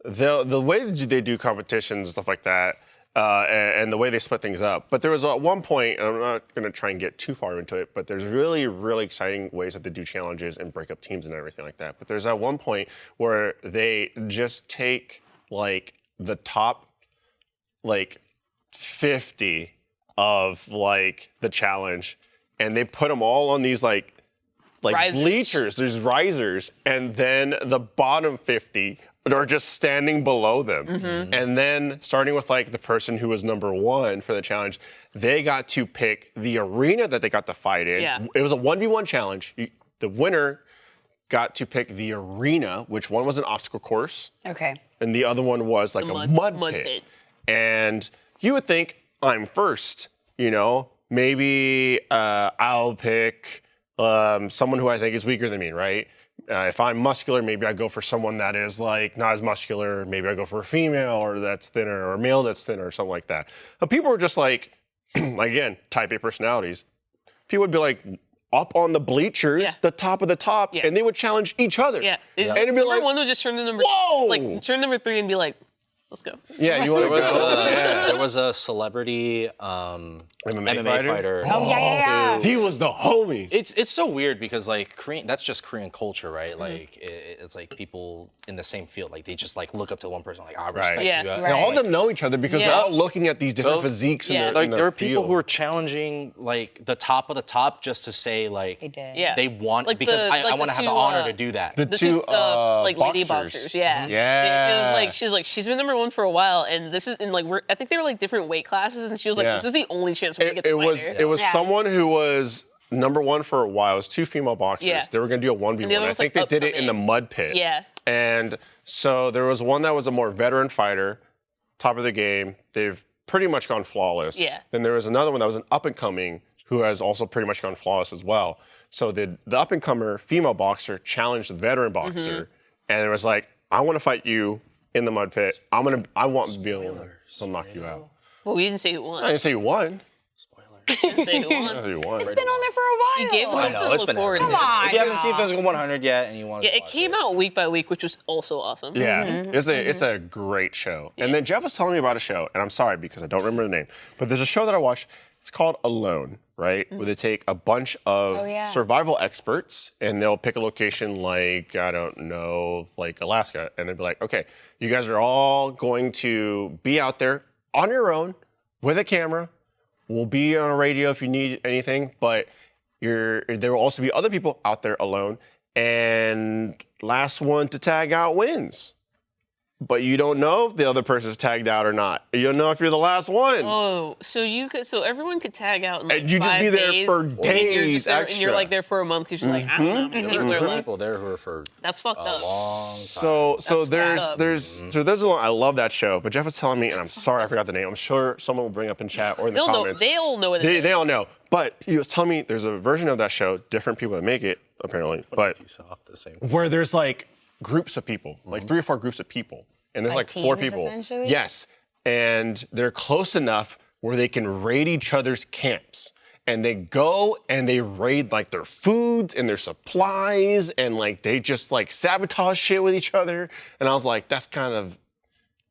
the way that they do competitions and stuff like that, and the way they split things up. But there was at one point, and I'm not going to try and get too far into it, but there's really, really exciting ways that they do challenges and break up teams and everything like that. But there's at one point where they just take like the top like 50 of like the challenge, and they put them all on these like Risers. bleachers. There's risers, and then the bottom 50 are just standing below them. Mm-hmm. And then starting with like the person who was number 1 for the challenge, they got to pick the arena that they got to fight in. Yeah. It was a 1v1 challenge. The winner got to pick the arena, which one was an obstacle course, Okay. and the other one was like a mud pit. And you would think, I'm first, you know, maybe I'll pick someone who I think is weaker than me, right? If I'm muscular, maybe I go for someone that is like not as muscular. Maybe I go for a female or that's thinner or a male that's thinner or something like that. But people were just like, again, type A personalities. People would be like up on the bleachers, Yeah. the top of the top, Yeah. and they would challenge each other. Yeah. And it'd be Number like, 1 would just turn to number whoa! like turn number 3 and be like, let's go. yeah, you want to go? There was a celebrity MMA fighter. Oh, yeah. He was the homie. It's so weird because like Korean, that's just Korean culture, right? Mm-hmm. Like it's like people in the same field, like they just like look up to one person, like I respect Yeah. you. Right. And all of them know each other because Yeah. they're all looking at these different So- physiques Yeah. in Like their there are people field. who are challenging like the top of the top just to say like They did. Yeah. they want Like because the- I like want the to have the two, honor to do that. the The two like lady boxers, yeah. Yeah. It was like she's been number 1 for a while, and this is in like I think they were like different weight classes, and she was like, Yeah. this is the only chance we're gonna get It to was fight her. it was Yeah. someone who was number 1 for a while. It was 2 female boxers. Yeah. They were gonna do a 1v1. And the other I was, think like, they did it in the upcoming. mud pit. Yeah. And so there was one that was a more veteran fighter, top of the game. They've pretty much gone flawless. Yeah. Then there was another one that was an up and coming who has also pretty much gone flawless as well. So the up and comer female boxer challenged the veteran boxer, Mm-hmm. and it was like, I want to fight you in the mud pit. I want to be able to knock you out. Well, we didn't say who I won. didn't say you won. Didn't say who I won. didn't say you won. It's been on there for a while. You gave us I something know, to it's look been forward out. to. Come on. If you haven't seen Physical 100 yet and you want to Yeah, it came out week by week, which was also awesome. Yeah, it's a great show. And then Jeff was telling me about a show, and I'm sorry because I don't remember the name, but there's a show that I watched. It's called Alone, right? Where they take a bunch of yeah. survival experts and they'll pick a location like, I don't know, like Alaska, and they'll be like, okay, you guys are all going to be out there on your own with a camera. We'll be on a radio if you need anything, but there will also be other people out there alone, and last one to tag out wins. But you don't know if the other person's tagged out or not. You don't know if you're the last one. Oh, so everyone could tag out in like And you just 5 be there days, for and you're days just there, and you're extra. like there for a month because you're like, I don't know how many people are left. people there who are for That's fucked up. long time. So That's there's a lot. I love that show, but Jeff was telling me, and I'm sorry I forgot the name. I'm sure someone will bring up in chat or in the They'll know. comments. They'll know what it is. They all know. But he was telling me there's a version of that show, different people that make it apparently, but You saw the same. where there's like groups of people, like 3 or 4 groups of people, and there's Like like 4 teams, people. essentially? Yes, and they're close enough where they can raid each other's camps. And they go and they raid like their foods and their supplies, and like they just like sabotage shit with each other. And I was like, that's savage.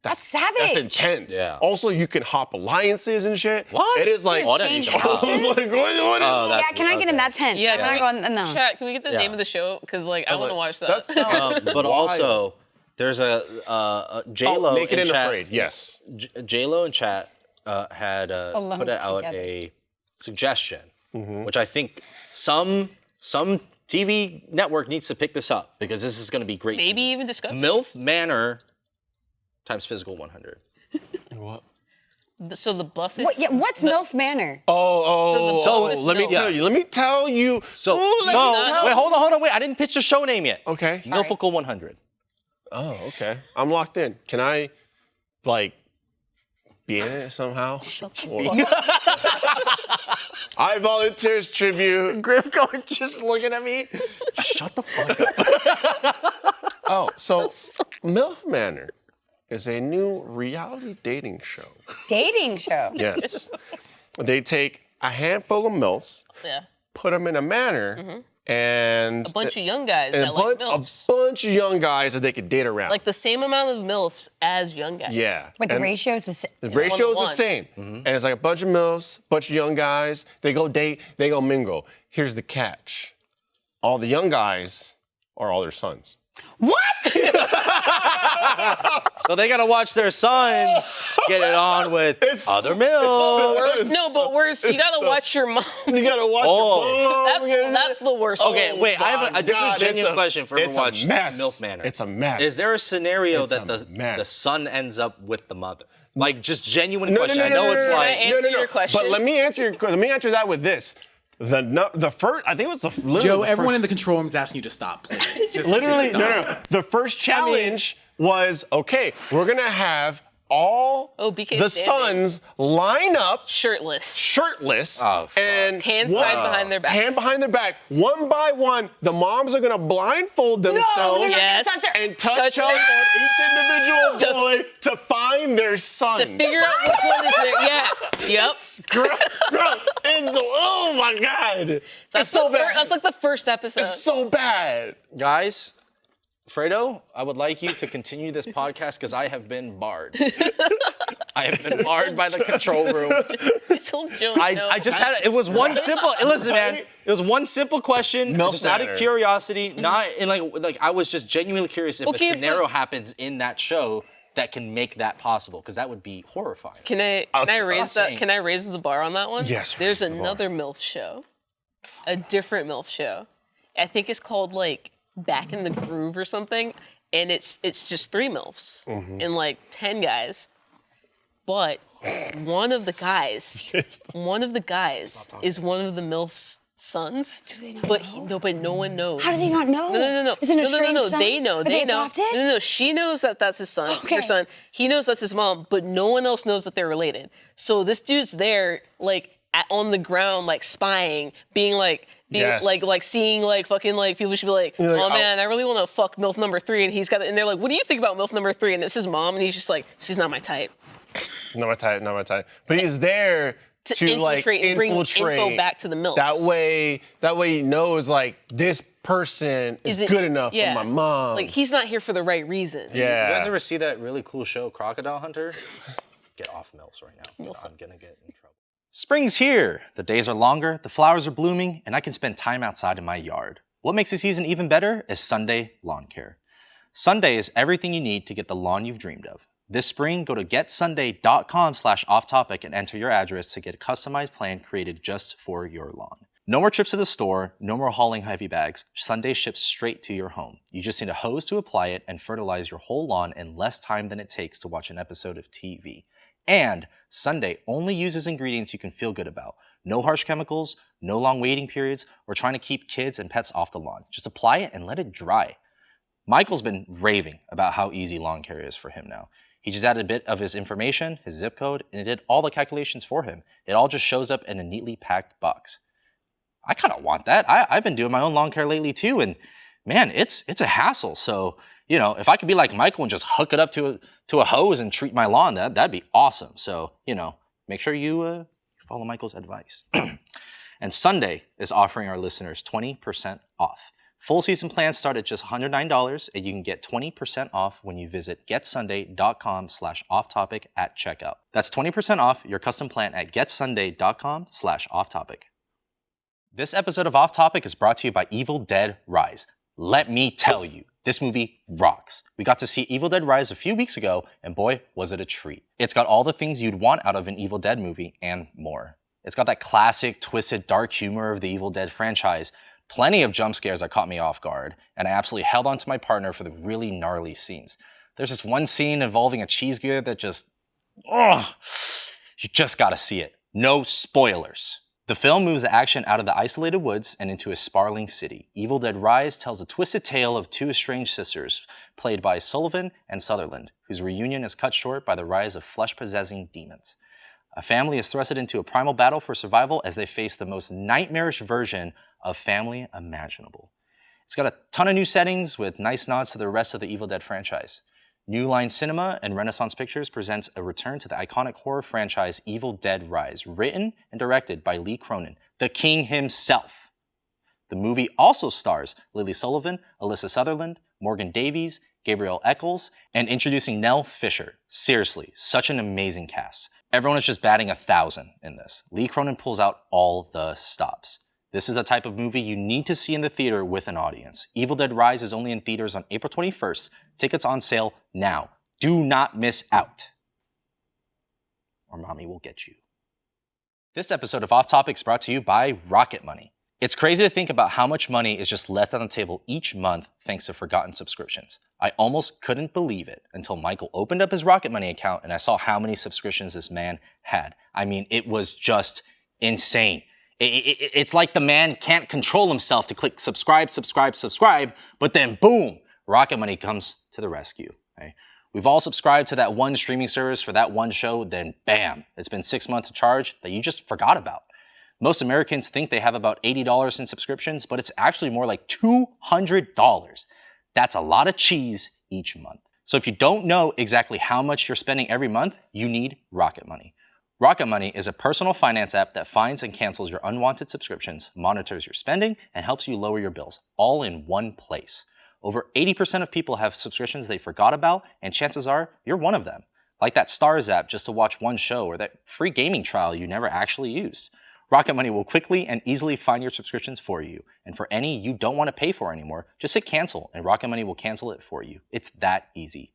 That's intense. Yeah. Also, you can hop alliances and shit. What? It is like. Oh, I didn't Change even know. I was like, what is Oh, Yeah, that's can I get in that tent? Yeah, Can I go on? No. Chat, can we get the Yeah. name of the show? Because like I want to watch that. That's But also, there's a J-Lo Naked in and chat. Afraid. Yes. J-Lo in chat had Alone put out together. a suggestion, which I think some TV network needs to pick this up because this is going to be great. Maybe TV. even Discovery. Milf Manor times physical 100. What? So the buff is. What's Milf Manor? So let me tell you. Let me tell you. So let me tell wait, hold on, wait. I didn't pitch the show name yet. Okay. Milfical 100. Oh, okay. I'm locked in. Can I, like, be in it somehow? I volunteer as tribute. Griff going just looking at me. Shut the fuck up. Oh, so Milf Manor is a new reality dating show. Dating show. Yes. They take a handful of MILFs, Yeah. put them in a manor, and A bunch of young guys and that like MILFs. a bunch of young guys that they could date around. Like the same amount of MILFs as young guys. yeah. But the And ratio is the same. the ratio is the 1-to-1. same. And it's like a bunch of MILFs, bunch of young guys. They go date, they go mingle. Here's the catch. All the young guys are all their sons. What? So they gotta watch their sons get it on with other milfs. Worse, no, but worse, you gotta watch your mom. You gotta watch your mom. That's the worst. Okay, wait. I have this is a genuine question for it's everyone a watching mess. Milf Manor. It's a mess. Is there a scenario It's that a the mess. son ends up with the mother? Like just genuine No, question. no, no, I know no, it's no, no, like Can I answer your question? But let me answer that with this. The first, I think it was literally Joe, the everyone first, in the control room is asking you to stop, please. literally just stop. no. The first challenge was okay. We're gonna have all BK the standing. sons line up Shirtless. shirtless Oh, fuck. and Hands tied behind their backs. hand behind their back, one by one. The moms are gonna blindfold themselves they're not Yes. gonna touch her. and touch Touch up their- on each individual boy to find their son. To figure out which one is there. Yeah. Yep. It's oh my god, That's it's so the bad. That's like the first episode. It's so bad. guys. Fredo, I would like you to continue this podcast because I have been barred. I have been barred by the control room. I told Joe no. I just had it was one simple. Listen, man, it was one simple question, Milf just out of Manor. curiosity. Not in like I was just genuinely curious if Okay, a scenario but- happens in that show that can make that possible because that would be horrifying. Can I raise that? saying- Can I raise the bar on that one? Yes, There's raise the bar. another MILF show, a different MILF show. I think it's called like Back in the Groove or something, and it's just 3 MILFs and like 10 guys, but one of the guys is one of the MILFs' sons. Do they know? But no one knows. How do they not know? No. Is it a strange son? They know. Are They know. adopted? No. She knows that that's his son. Okay. Her son. He knows that's his mom, but no one else knows that they're related. So this dude's there, like on the ground, like spying, being Yes. like seeing like fucking like people should be like, You're like, oh man, I really want to fuck MILF number 3, and he's got it, and they're like, what do you think about MILF number 3? And it's his mom, and he's just like, she's not my type. Not my type. But he's there to like infiltrate and bring infiltrate. info back to the MILFs. That way he knows like this person is Isn't- good enough yeah. for my mom. Like he's not here for the right reasons. yeah. You guys ever see that really cool show, Crocodile Hunter? Get off milfs right now. I'm gonna get in trouble. Spring's here. The days are longer, the flowers are blooming, and I can spend time outside in my yard. What makes the season even better is Sunday Lawn Care. Sunday is everything you need to get the lawn you've dreamed of. This spring, go to getsunday.com/offtopic and enter your address to get a customized plan created just for your lawn. No more trips to the store, no more hauling heavy bags. Sunday ships straight to your home. You just need a hose to apply it and fertilize your whole lawn in less time than it takes to watch an episode of TV. And Sunday only uses ingredients you can feel good about. No harsh chemicals, no long waiting periods, or trying to keep kids and pets off the lawn. Just apply it and let it dry. Michael's been raving about how easy lawn care is for him now. He just added a bit of his information, his zip code, and it did all the calculations for him. It all just shows up in a neatly packed box. I kind of want that. I've been doing my own lawn care lately too, and man, it's a hassle. So, you know, if I could be like Michael and just hook it up to a hose and treat my lawn, that'd be awesome. So, you know, make sure you follow Michael's advice. And Sunday is offering our listeners 20% off. Full season plans start at just $109, and you can get 20% off when you visit getsunday.com/offtopic at checkout. That's 20% off your custom plan at getsunday.com/offtopic. This episode of Off Topic is brought to you by Evil Dead Rise. Let me tell you, this movie rocks. We got to see Evil Dead Rise a few weeks ago, and boy, was it a treat. It's got all the things you'd want out of an Evil Dead movie and more. It's got that classic, twisted, dark humor of the Evil Dead franchise, plenty of jump scares that caught me off guard, and I absolutely held on to my partner for the really gnarly scenes. There's this one scene involving a cheese gear that just, you just gotta see it. No spoilers. The film moves the action out of the isolated woods and into a sprawling city. Evil Dead Rise tells a twisted tale of two estranged sisters, played by Sullivan and Sutherland, whose reunion is cut short by the rise of flesh-possessing demons. A family is thrusted into a primal battle for survival as they face the most nightmarish version of family imaginable. It's got a ton of new settings with nice nods to the rest of the Evil Dead franchise. New Line Cinema and Renaissance Pictures presents a return to the iconic horror franchise Evil Dead Rise, written and directed by Lee Cronin, the king himself. The movie also stars Lily Sullivan, Alyssa Sutherland, Morgan Davies, Gabriel Eccles, and introducing Nell Fisher. Seriously, such an amazing cast. Everyone is just batting 1,000 in this. Lee Cronin pulls out all the stops. This is the type of movie you need to see in the theater with an audience. Evil Dead Rise is only in theaters on April 21st. Tickets on sale now. Do not miss out, or mommy will get you. This episode of Off Topic is brought to you by Rocket Money. It's crazy to think about how much money is just left on the table each month thanks to forgotten subscriptions. I almost couldn't believe it until Michael opened up his Rocket Money account and I saw how many subscriptions this man had. I mean, it was just insane. It's like the man can't control himself to click subscribe, but then boom, Rocket Money comes to the rescue. Okay? We've all subscribed to that one streaming service for that one show, then bam, it's been 6 months of charge that you just forgot about. Most Americans think they have about $80 in subscriptions, but it's actually more like $200. That's a lot of cheese each month. So if you don't know exactly how much you're spending every month, you need Rocket Money. Rocket Money is a personal finance app that finds and cancels your unwanted subscriptions, monitors your spending, and helps you lower your bills, all in one place. Over 80% of people have subscriptions they forgot about, and chances are you're one of them. Like that Stars app just to watch one show, or that free gaming trial you never actually used. Rocket Money will quickly and easily find your subscriptions for you. And for any you don't want to pay for anymore, just hit cancel, and Rocket Money will cancel it for you. It's that easy.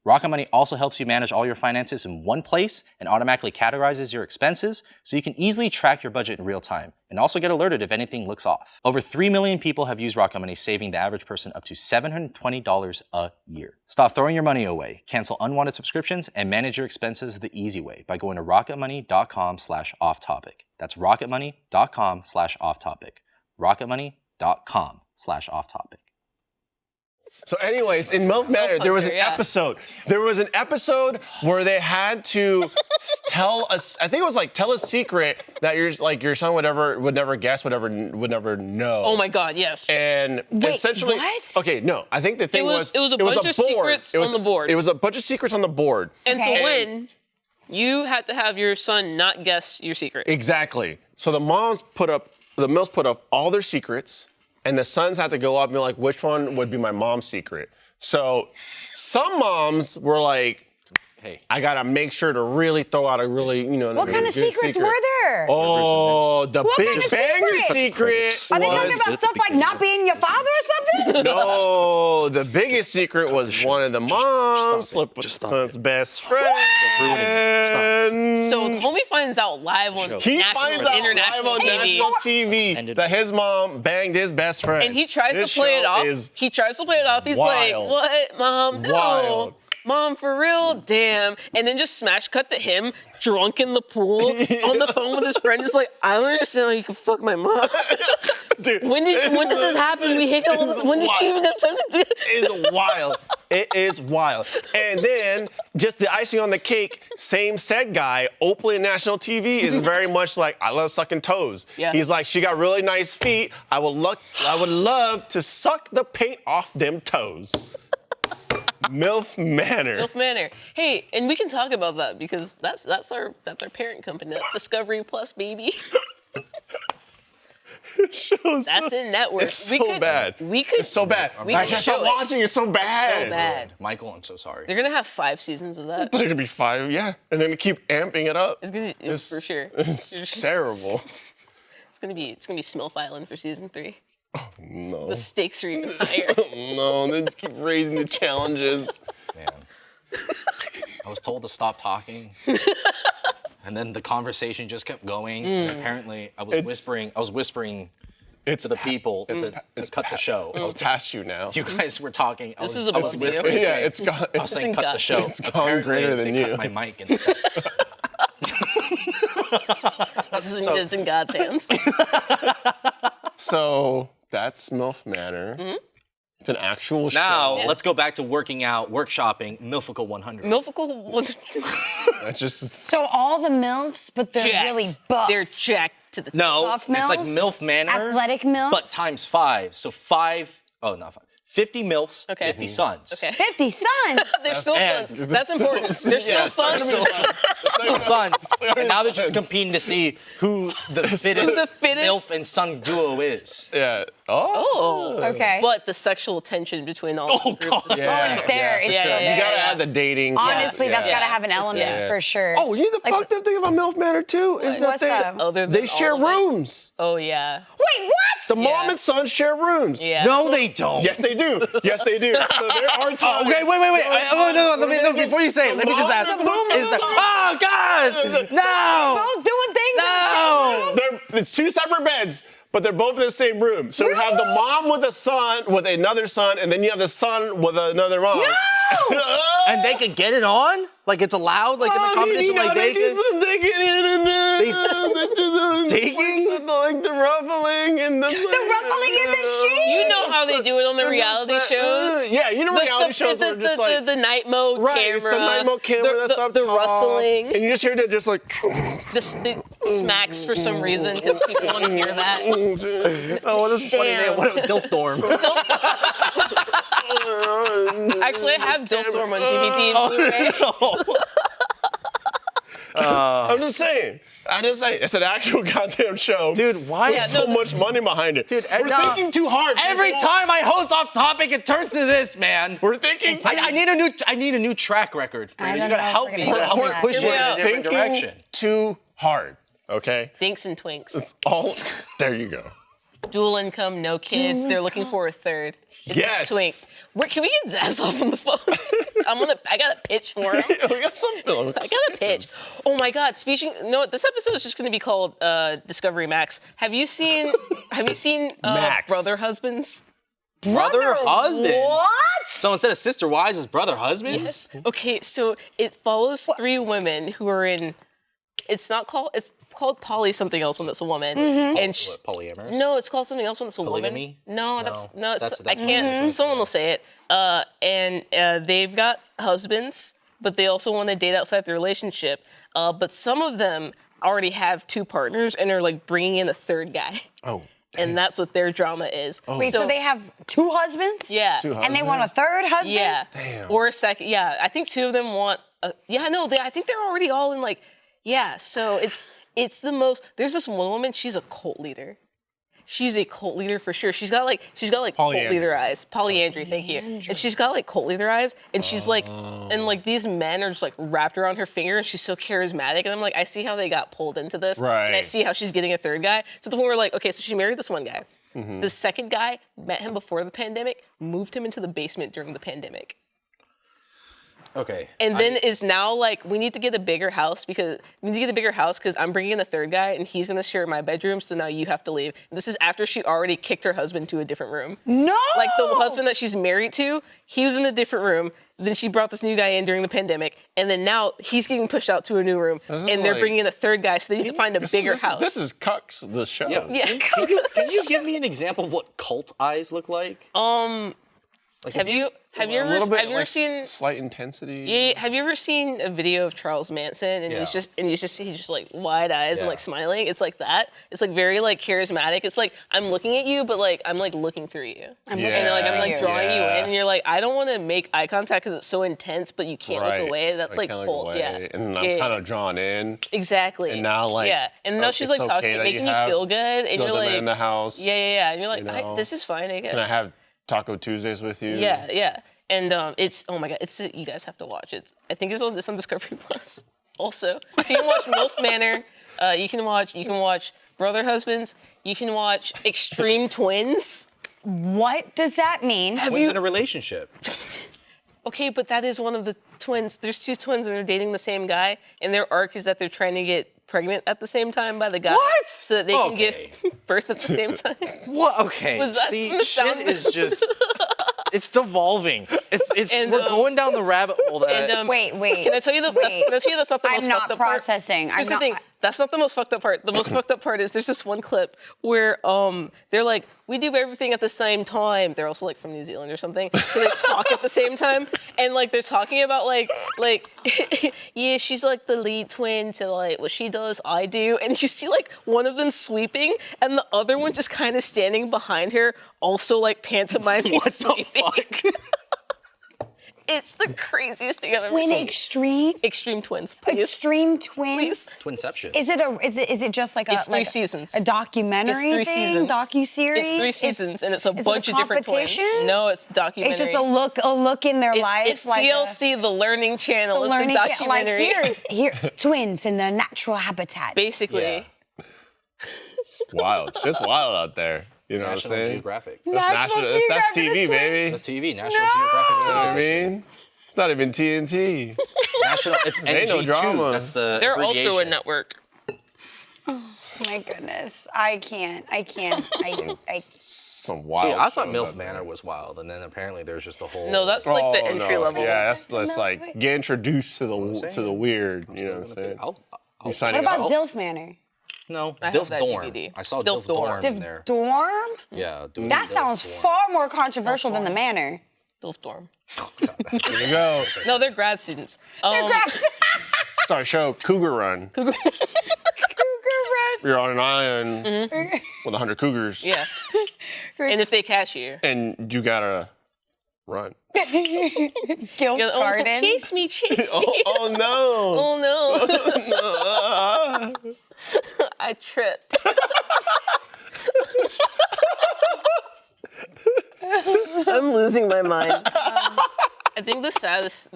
Rocket Money also helps you manage all your finances in one place and automatically categorizes your expenses so you can easily track your budget in real time and also get alerted if anything looks off. Over 3 million people have used Rocket Money, saving the average person up to $720 a year. Stop throwing your money away, cancel unwanted subscriptions, and manage your expenses the easy way by going to rocketmoney.com/offtopic. That's rocketmoney.com/offtopic. rocketmoney.com/offtopic. So anyways, in Milf Manor, there was an episode. There was an episode where they had to tell us, I think it was like, tell a secret that your son would never guess, would never know. Oh my God, yes. And Wait, essentially, what? okay, no, I think the thing was it was a bunch of secrets on the board. It was a bunch of secrets on the board. And Okay. to win, you had to have your son not guess your secret. Exactly. So the Milfs put up all their secrets, and the sons had to go up and be like, which one would be my mom's secret? So some moms were like, Hey, I gotta make sure to really throw out a really, What kind of secrets were there? Oh, the What Big kind of Bang secrets? secret Are they talking was... about stuff like not being your father or something? No, the biggest secret was one of the moms slept with the son's best friend. So the homie finds out live on He national finds and out international live on TV. national TV that his mom banged his best friend. And he tries This to play it show off. is He tries to play it off. He's wild. like, what, Mom? No. Wild. Mom, for real? Damn. And then just smash cut to him drunk in the pool on the phone with his friend. Just like, I don't understand how you can fuck my mom. Dude, when did this happen? We hit all this. When did you even have time to do that? It's wild. It is wild. And then, just the icing on the cake, same said guy, openly on national TV, is very much like, I love sucking toes. Yeah. He's like, she got really nice feet. I would love to suck the paint off them toes. Milf Manor. Milf Manor. Hey, and we can talk about that because that's our parent company. That's Discovery Plus, baby. That's in network. It's so bad. We could. It's so bad. We I could can't show stop it. watching. It's so bad. So bad. Michael, I'm so sorry. They're gonna have 5 seasons of that. They're gonna be 5, yeah, and then keep amping it up. It's gonna for sure. It's terrible. It's gonna be Smilf Island for season 3. No. The stakes are even higher. No, they just keep raising the challenges. Man. I was told to stop talking. And then the conversation just kept going. And apparently, I was whispering to the people to cut the show. It's past you now. You guys were talking. This is I above was you. whispering. Yeah, saying- it's gone. I was saying cut the show. It's gone greater than they you. cut my mic instead. It's in God's hands. So that's Milf Manor. It's an actual show. Now, let's go back to working out, workshopping, Milfical 100. Milfical That's just So all the MILFs, but they're jacked. really buff. They're jacked to the No, Buff it's like MILFs? Milf Manor. Athletic MILFs? But times 5. So 5, oh, not 5. 50 MILFs, Okay. 50 sons. Okay. 50 sons. They're still and- sons. That's important. They're still sons. Still sons. And now they're just competing to see who the fittest, the fittest? MILF and son duo is. yeah. Oh. Okay. But the sexual tension between all the groups is Yeah. It's there. It's Yeah, still yeah, there. You gotta add the dating. Honestly, that's Yeah. gotta have an element Yeah. for sure. Oh, you know the fucked up thing about Milf Manor too is that What's up? other than they share all of it. rooms. Oh yeah. Wait, what? The mom Yeah. and son share rooms. Yeah. No, they don't. Yes, they do. Yes, they do. So there are times. Okay, wait. No, before you say it, let me just ask. Oh, gosh! No! Both doing things. No! It's 2 separate beds, but they're both in the same room. So you have the mom with a son, with another son, and then you have the son with another mom. No! And they can get it on? Like it's allowed? Like in the competition? Like they can? Taking? Like the ruffling and the Ruffling in the sheet. You know how they do it on the reality shows. Yeah, you know reality shows where just like the night mode right, camera. it's the night mode camera the, that's up the top, rustling. and you just hear that just like. The smacks for some reason because people want to hear that. Oh, what is funny name? Damn. What a Dilf dorm. Actually, I have Dilf Dorm on DVD and Blu-ray. I'm just saying. It's an actual goddamn show. Dude, why? With so much money behind it. Dude, we're thinking too hard. Every people. time I host off topic, it turns to this, man. We're thinking. I need a new track record. I You don't gotta know if help we're me. gonna You gotta help do me that. push it Here we in a go. different thinking direction. too hard. Okay. Dinks and Twinks. It's all. There you go. Dual income, no kids. They're looking for a third. It's Yes. Twinks. Can we get Zaz off on the phone? I got a pitch for him. We got some. I got a pitch. Oh my God! This episode is just going to be called Discovery Max. Have you seen Max. Brother Husbands? Brother husband. What? So instead of sister wives, it's brother husbands? Okay, so it follows 3 women who are in. It's called poly something else when it's a woman. And Polyamorous? no, it's called something else when it's a Polygamy? woman. No, That's I can't. Someone will say it. And they've got husbands, but they also want to date outside the relationship. But some of them already have 2 partners and are like bringing in a 3rd guy. Oh. And that's what their drama is. Wait, so they have 2 husbands? Yeah. And they want a 3rd husband? Yeah. Damn. Or a second. Yeah, I think 2 of them want. I think they're already all in like. Yeah. So it's the most. There's this one woman. She's a cult leader. She's a cult leader for sure. She's got like cult leader eyes. Polyandry, thank you. And she's got like cult leader eyes. And she's like, and like these men are just like wrapped around her finger. And she's so charismatic. And I'm like, I see how they got pulled into this. Right. And I see how she's getting a 3rd guy. To the point where like, okay, so she married this one guy. The 2nd guy met him before the pandemic, moved him into the basement during the pandemic. Okay. And then is now like, we need to get a bigger house because I'm bringing in a 3rd guy and he's gonna share my bedroom. So now you have to leave. This is after she already kicked her husband to a different room. No! Like the husband that she's married to, he was in a different room. Then she brought this new guy in during the pandemic. And then now he's getting pushed out to a new room. And they're like- bringing in a 3rd guy. So they need to find a bigger house. This is Cucks, the show. yeah. Can you give me an example of what cult eyes look like? Like Have you A little bit ever like seen? slight intensity. Yeah, have you ever seen a video of Charles Manson and he's just like wide eyes and Yeah. like smiling? It's like that. It's like very like charismatic. It's like I'm looking at you, but like I'm like looking through you. I'm And like I'm like you. drawing you Yeah. in, and you're like I don't want to make eye contact because it's so intense, but you can't Right. look away. That's I like can't look cold. away, Yeah. And I'm Yeah. kind of drawn in. Exactly. And now, like, yeah, and now oh, she's it's like okay talking, that making you you have feel good, and two you're of them like in the house. yeah, and you're like you know? this is fine, I guess. Can I have Taco Tuesdays with you? Yeah. And it's oh my god, you guys have to watch it. I think it's on Discovery Plus. Also, so you can watch Milf Manor. You can watch Brother Husbands. You can watch Extreme Twins. What does that mean? Twins in a relationship. Okay, but that is one of the twins. There's two twins and they're dating the same guy, and their arc is that they're trying to get pregnant at the same time by the guy. What? So that they can give birth at the same time. What? Okay. Was that See, from the shit sound? is just. It's devolving. It's And, we're going down the rabbit hole that. And, Wait. Can I tell you that's not the most I'm fucked not up part? processing. Here's the thing. That's not the most fucked up part. The most fucked up part is there's this one clip where they're like, we do everything at the same time. They're also like from New Zealand or something. So they talk at the same time. And like they're talking about like yeah, she's like the lead twin, so like what she does, I do. And you see like one of them sweeping and the other one just kind of standing behind her, also like pantomiming sweeping. It's the craziest thing I've ever Twin seen. Extreme twins, please. Extreme twins. Please. Twinception. Is it just like It's a three like seasons. a documentary It's 3 thing, seasons. docu-series? It's 3 seasons, and it's a is it bunch a of different twins. competition? No, it's documentary. It's just a look in their lives. It's like TLC, the Learning Channel. the It's learning a documentary. here twins in their natural habitat. Basically. Yeah. Wild. Shit's wild out there. You know National what I'm saying? Geographic. That's Geographic, TV, it's baby. That's TV. National Geographic. You know what I Twins mean? It's not even TNT. National. It's Ain't no NG2. drama. That's the. They're also a abbreviation. network. My goodness, I can't. I Some See, wild. I thought shows Milf out there. Manor was wild, and then apparently there's just a whole. No, that's like the entry level. Yeah, that's like get introduced to the saying. weird. You know what I'm saying? I'll You signing What up? about Dilf Manor? No, I have Dilf that Dorm. DVD. I saw Dilf Dilf Dorm in Div there. Dorm? Yeah, dude. That sounds far more controversial than the Manor. Dilf Dorm. There you go. No, they're grad students. Start a show, Cougar Run. Cougar Run. You're on an island with 100 cougars. Yeah. And if they catch you. And you gotta run. Gilf You're like, oh, Garden. chase me. Oh no. Oh no. I tripped. I'm losing my mind. I think the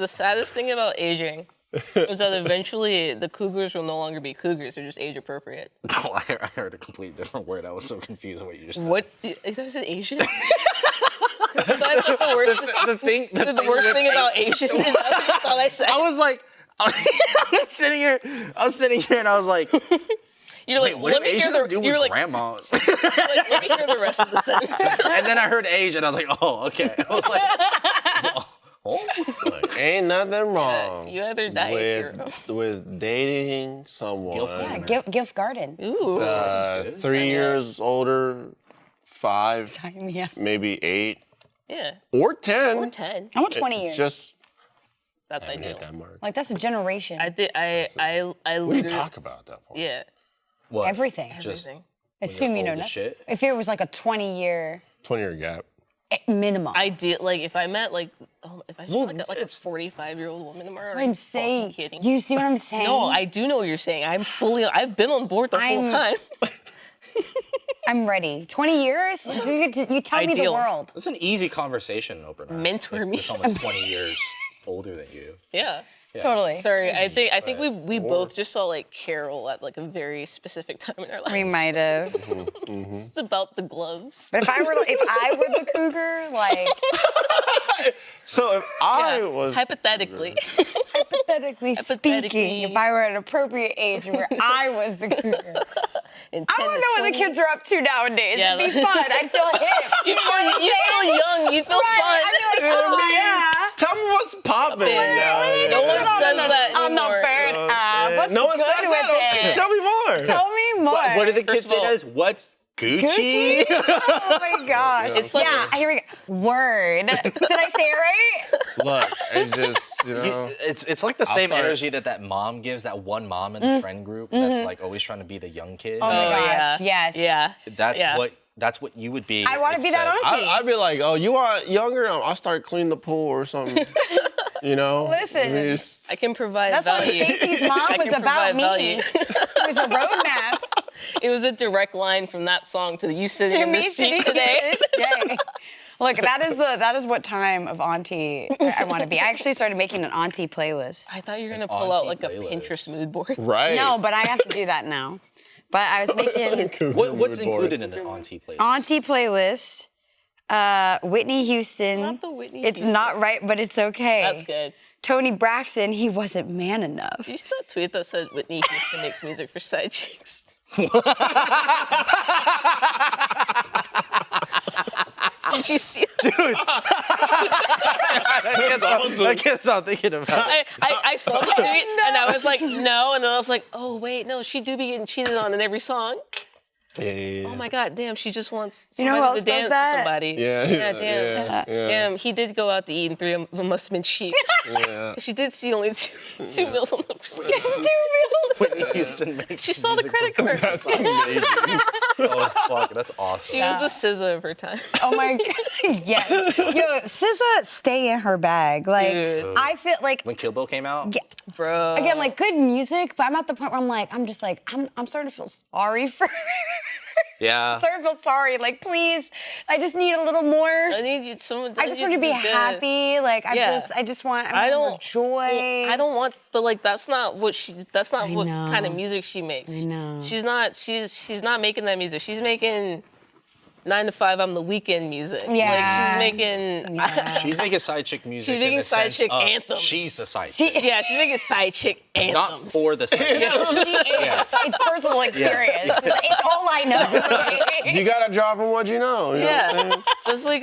saddest thing about aging is that eventually the cougars will no longer be cougars; they're just age appropriate. No, I heard a complete different word. I was so confused on what you just said. What? Is that an Asian? That's like the worst. The worst thing about Asian is that I thought I said. I was like, I was sitting here, and I was like, You're like, what let do me hear Asians the. do You're with like, grandmas? let me hear the rest of the sentence. And then I heard age, and I was like, oh, okay. I was like, oh. Like, ain't nothing wrong You either die or hero. with dating someone Yeah, Gilf Garden. Ooh. 3 years older, 5, Yeah. maybe 8, Yeah. or 10. Or 10. I want 20 years. Just That's hit ideal. that mark. Like, that's a generation. I did. I What do you literally. talk about at that point? Yeah. What? Everything. Just Everything. Assume you know old as nothing. shit? If it was like a 20-year 20-year gap. minimum. I did like if I met like if I Well, met like a it's- 45-year-old woman tomorrow. That's what I'm saying. Kidding. Do you see what I'm saying? No, I do know what you're saying. I've been on board the whole time. I'm ready. 20 years? You tell me the Ideal. world. It's an easy conversation opener. Mentor if me. Someone's 20 years older than you. Yeah. Totally. Sorry, I think we both just saw like Carol at like a very specific time in our lives. We might have. It's about the gloves. But if I were the cougar, like So if I was Hypothetically. hypothetically speaking, if I were at an appropriate age where I was the cougar. In I 10 want to to know what the 20. kids are up to nowadays. Yeah, It'd be like- fun. I'd feel hip. You feel young. You feel Right. fun. I'd be like, oh yeah. tell me what's popping. Yeah. No one says that I'm anymore. the bird. What's No one good says with that. it? Tell me more. Tell me more. What do the First kids of say all- to us? What's Gucci? Oh my gosh. It's like- yeah, here we go. Word. Did I say it right? Look, it's just, you know. It's like the same start- energy that mom gives, that one mom in the friend group that's like always trying to be the young kid. Oh my Oh, gosh. yeah. Yes. Yeah. That's what you would be. I want to be that except- auntie. I'd be like, oh, you want younger? I'll start cleaning the pool or something. You know? Listen, I can provide That's what value. Stacey's mom I was can about provide me. value. It was a roadmap It was a direct line from that song to you sitting to in me this sitting seat today. here today. Look, that is what time of auntie I want to be. I actually started making an auntie playlist. I thought you were gonna pull out auntie like a playlist. Pinterest mood board. Right. No, but I have to do that now. But I was making What's included in an auntie playlist? auntie playlist. Whitney Houston. Not the Whitney It's Houston. not right, but it's okay. That's good. Tony Braxton, he wasn't man enough. Did you see that tweet that said Whitney Houston makes music for side chicks? Did you see that? Dude. I can't stop thinking about it. I saw the tweet and I was like, no. And then I was like, oh, wait, no, she do be getting cheated on in every song. Yeah. Oh my God, damn, she just wants You know somebody who to else does dance that? with somebody. Yeah, Damn. Damn, he did go out to eat and 3 of them must have been cheap. Yeah. She did see only two meals on the receipt. Whitney Houston makes She saw the music credit for- card. That's amazing. Oh, fuck, that's awesome. She was the SZA of her time. Oh my God, yes. Yo, SZA, stay in her bag. Like, Dude. I feel like, When Kill Bill came out? yeah, Bro. again, like good music, but I'm at the point where I'm just like, I'm starting to feel sorry for her. Yeah. I'm starting to feel sorry. Like, please, I just need a little more. I need you someone. I just want to be happy. Like, I just want more joy. I don't want, but like that's not what what know. kind of music she makes. I know. She's not making that music. She's making 9 to 5 on the weekend music. Yeah. Like she's making. She's making side chick music. She's making in the side sense chick of anthems. She's the side See, chick. Yeah, she's making side chick anthems. Not for the side chick. she is. It's personal experience. It's all I know. You gotta draw from what you know. You know what I'm Yeah, saying? it's like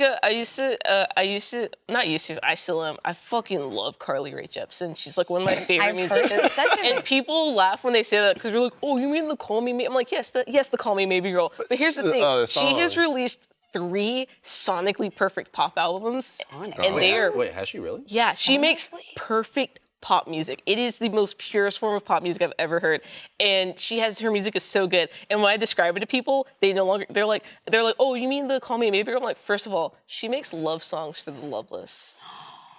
I still am. I fucking love Carly Rae Jepsen. She's like one of my favorite I've heard musicians. such a And people laugh when they say that because they're like, "Oh, you mean the Call Me Maybe?" I'm like, "Yes, the Call Me Maybe girl." But here's the thing: the she has songs. released 3 sonically perfect pop albums, Sonic. and they are Wait, has she really? yeah. She makes Sonically? perfect pop music. It is the most purest form of pop music I've ever heard, and her music is so good. And when I describe it to people, they're like, "Oh, you mean the Call Me Maybe?" I'm like, first of all, she makes love songs for the loveless.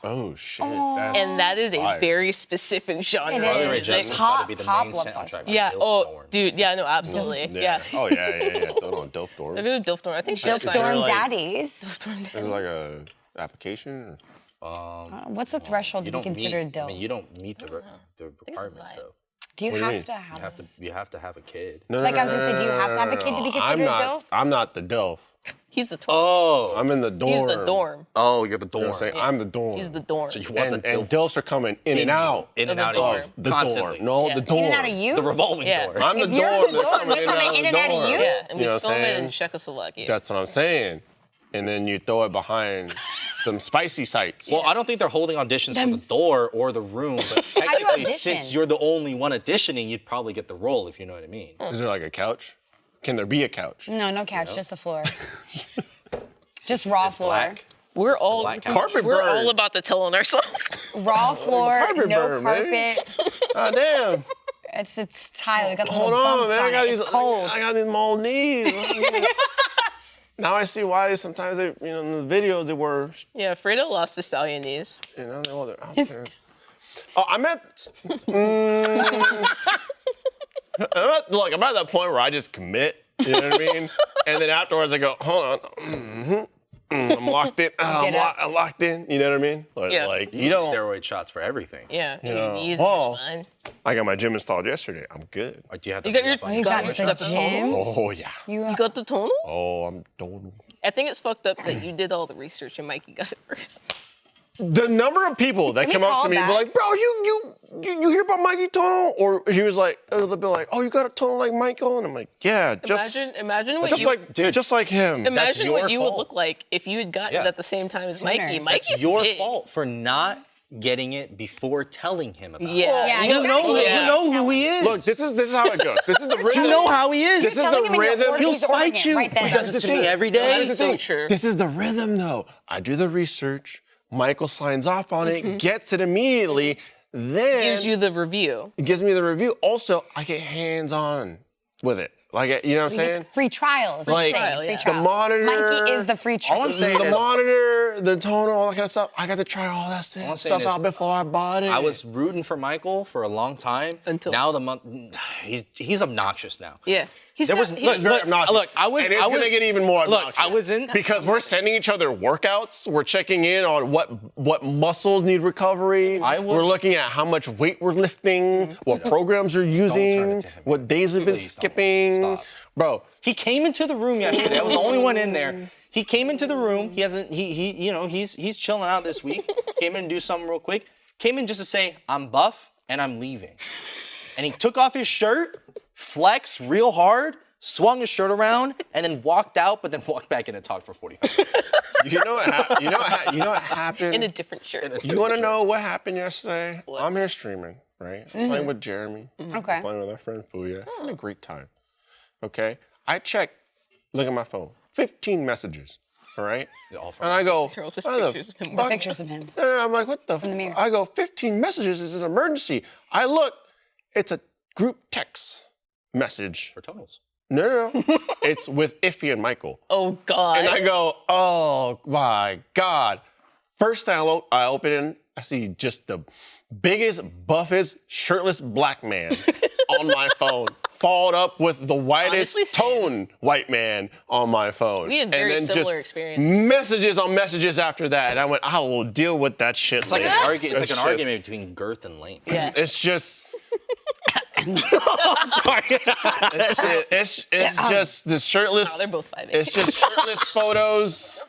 Oh shit. That's And that is a fire. very specific genre. It of Carly Rae is. music. Jepsen's Pop- got to be the pop main love songs. soundtrack. Yeah. Of Dilf Oh, Dorn. dude. Yeah. No. Absolutely. Yeah. Oh yeah. Throw it on Dilf Dorm. I go to Dilf Dorm. I think she Dilf has Dorm like- Daddies. Is it like a application? What's the threshold to be considered meet, Dilf? I mean, you don't meet the requirements vibe. though. Do you What do you have mean? to have You have to have a kid. No, Like I was gonna say, do you have to have a kid to be considered Dilf? I'm not the Dilf. He's the 12. Oh. I'm in the dorm. He's the dorm. Oh, you're the You dorm. know what I'm saying? I'm the dorm. He's the dorm. So you want and, the and Dilf Dilfs are coming in and out. in and the out dorm. of The constantly. dorm. No, Yeah. the dorm. In and out of you? The revolving Yeah. door. I'm the If you're dorm. the They're dorm, they're coming in and out of dorm. you? Yeah, and we You know what I'm film it in saying? Czechoslovakia. That's what I'm saying. And then you throw it behind some spicy sites. Well, I don't think they're holding auditions for the door or the room, but do you technically, audition? since you're the only one auditioning, you'd probably get the role, if you know what I mean. Is there like a couch? Can there be a couch? No couch, just the floor. Just raw floor. Black. we're all black couch. Carpet we're burn. all about to tell on ourselves. Raw floor, Carpet no burn, man. carpet. Ah, damn. It's tile. We got the Hold little on, bumps man. on I got it. these. It's cold. I got these mole knees. Now I see why sometimes they, in the videos they were, Yeah, Fredo lost his stallion knees. they're Oh, I'm at. Look, I'm at that point where I just commit. You know what I mean? And then afterwards I go, hold on. I'm locked in. I'm locked in. You know what I mean? Yeah. Like You you need don't. steroid shots for everything. Yeah, You know, knees Paul. and spine. I got my gym installed yesterday. I'm good. Or do you have to You got be your- up on You got You the got the gym. Oh yeah. You got the tonal? Oh, I'm done. I think it's fucked up that you did all the research and Mikey got it first. The number of people that Can come we up to call me and be back? like, bro, you hear about Mikey Tonal? Or he was like, they'll be like, oh, you got a tonal like Michael? And I'm like, yeah, Imagine what just you like, just like him. imagine your what you would fault. look like if you had gotten Yeah. it at the same time as Sooner. Mikey. That's Mikey's It's your big. fault for not getting it before telling him about it. Yeah, Yeah, you you know, gotta- yeah. You know who he is. Look, this is how it goes. This is the rhythm. You know how he is. This is telling the him in your rhythm. 40s He'll spite organ you. right then. He does it to me every day. That is so true. This is the rhythm, though. I do the research. Michael signs off on it, gets it immediately. Then Gives you the review. it gives me the review. Also, I get hands-on with it. Like, you know what I'm You saying? get free trials. Like, free yeah. trial. the monitor. Mikey is the free trial. All I'm saying The is, monitor, the tonal, all that kind of stuff. I got to try all that I'm saying stuff is, out before I bought it. I was rooting for Michael for a long time. Until- now he's obnoxious now. Yeah. He's There not, was- he- look, It's very obnoxious. look, I was- and it's I was- gonna get even more look, obnoxious. I was in- because we're sending each other workouts. We're checking in on what muscles need recovery. We're looking at how much weight we're lifting, what programs we're using, to him. what days we've been Please don't. skipping. Stop. Bro, He came into the room yesterday. I was the only one in there. He came into the room. He hasn't. He's chilling out this week. Came in to do something real quick. Came in just to say, I'm buff and I'm leaving. And he took off his shirt, flexed real hard, swung his shirt around, and then walked out, but then walked back in and talked for 45 minutes. You know what happened? In a different shirt. You want to know what happened yesterday? What? I'm here streaming, right? Playing with Jeremy. Okay. Playing with our friend Fuya. Having a great time. Okay. I check, look at my phone. 15 messages. All right. And I go, Charles, just "Why pictures of him. The pictures of him. No, I'm like, what the? the mirror. I go, 15 messages is an emergency. I look, it's a group text message. For tonals. No. It's with Iffy and Michael. Oh God. And I go, oh my God. First thing I open it, I see just the biggest, buffest, shirtless black man on my phone. Followed up with the whitest Honestly, same. tone white man on my phone. We had very and then similar just experiences. messages on messages after that. And I went, I will deal with that shit It's like later. an argument between girth and length. Yeah. It's just, Sorry. it's just the shirtless. Oh, they're both 5'8". It's just shirtless photos.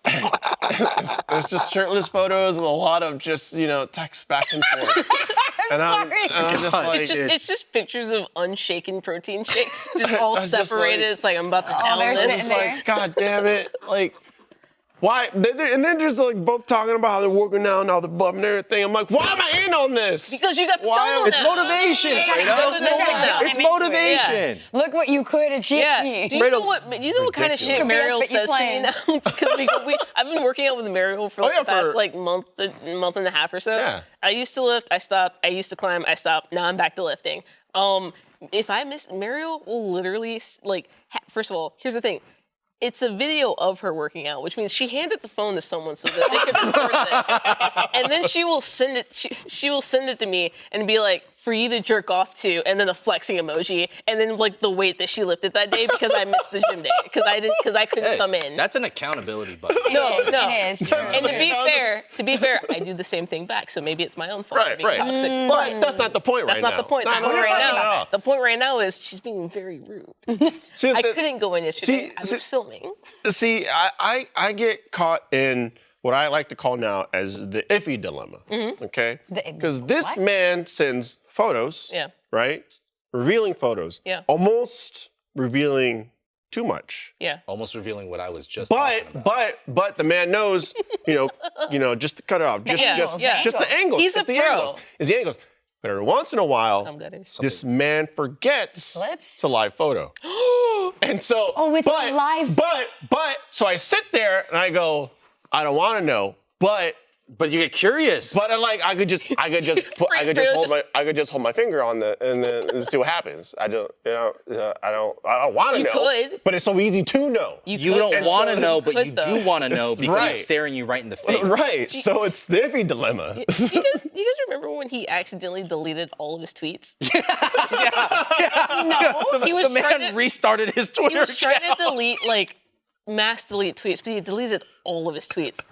It's just shirtless photos and a lot of just, text back and forth. And I'm just like, It's just pictures of unshaken protein shakes, just all I'm just separated. like- it's like I'm about to Oh, tell they're this. sitting there. like, God damn it. Like, why? And then just like both talking about how they're working out and all the buff and everything. I'm like, why am I in on this? Because you got the Why- total It's now. motivation, Yeah, Fredo. that's the total now. It's motivation. Look what you could achieve. Yeah. Do you know what kind of shit Ridiculous. Mariel Yes, but you says to me now? Because I've been working out with Mariel for the past month and a half or so. Yeah. I used to lift, I stopped. I used to climb, I stopped. Now I'm back to lifting. If I miss, Mariel will literally first of all, here's the thing. It's a video of her working out, which means she handed the phone to someone so that they could record this. And then she will send it. She will send it to me and be like, "For you to jerk off to," and then a flexing emoji, and then like the weight that she lifted that day because I missed the gym day because I couldn't come in. That's an accountability button. No. It is. And to be fair, I do the same thing back. So maybe it's my own fault for being Right. toxic. But that's not the point right That's now. not the point. That's The not point what right we're talking now. about. The point right now is she's being very rude. See, I couldn't go in yesterday. I was see- filming. See, I get caught in what I like to call now as the iffy dilemma. Okay? Because this man sends photos, Yeah. right? Revealing photos. Yeah. Almost revealing too much. Yeah. Almost revealing what I was just talking about. But the man knows, just to cut it off. Just the angles. He's just a the pro. angles. It's the angles. But every once in a while, I'm good. this man forgets Slips? it's a live photo. And so, it's a live- But so I sit there and I go, I don't want to know, but But you get curious. I could just hold my finger on and then see what happens. I don't want to You know. could. But it's so easy to know. You could. don't And want to so- know, but could, you though. do want to know because Right. it's staring you right in the face. Right. So it's the iffy dilemma. Do you guys remember when he accidentally deleted all of his tweets? No, He was the trying man to- restarted his Twitter He was trying account. to delete, mass delete tweets, but he deleted all of his tweets.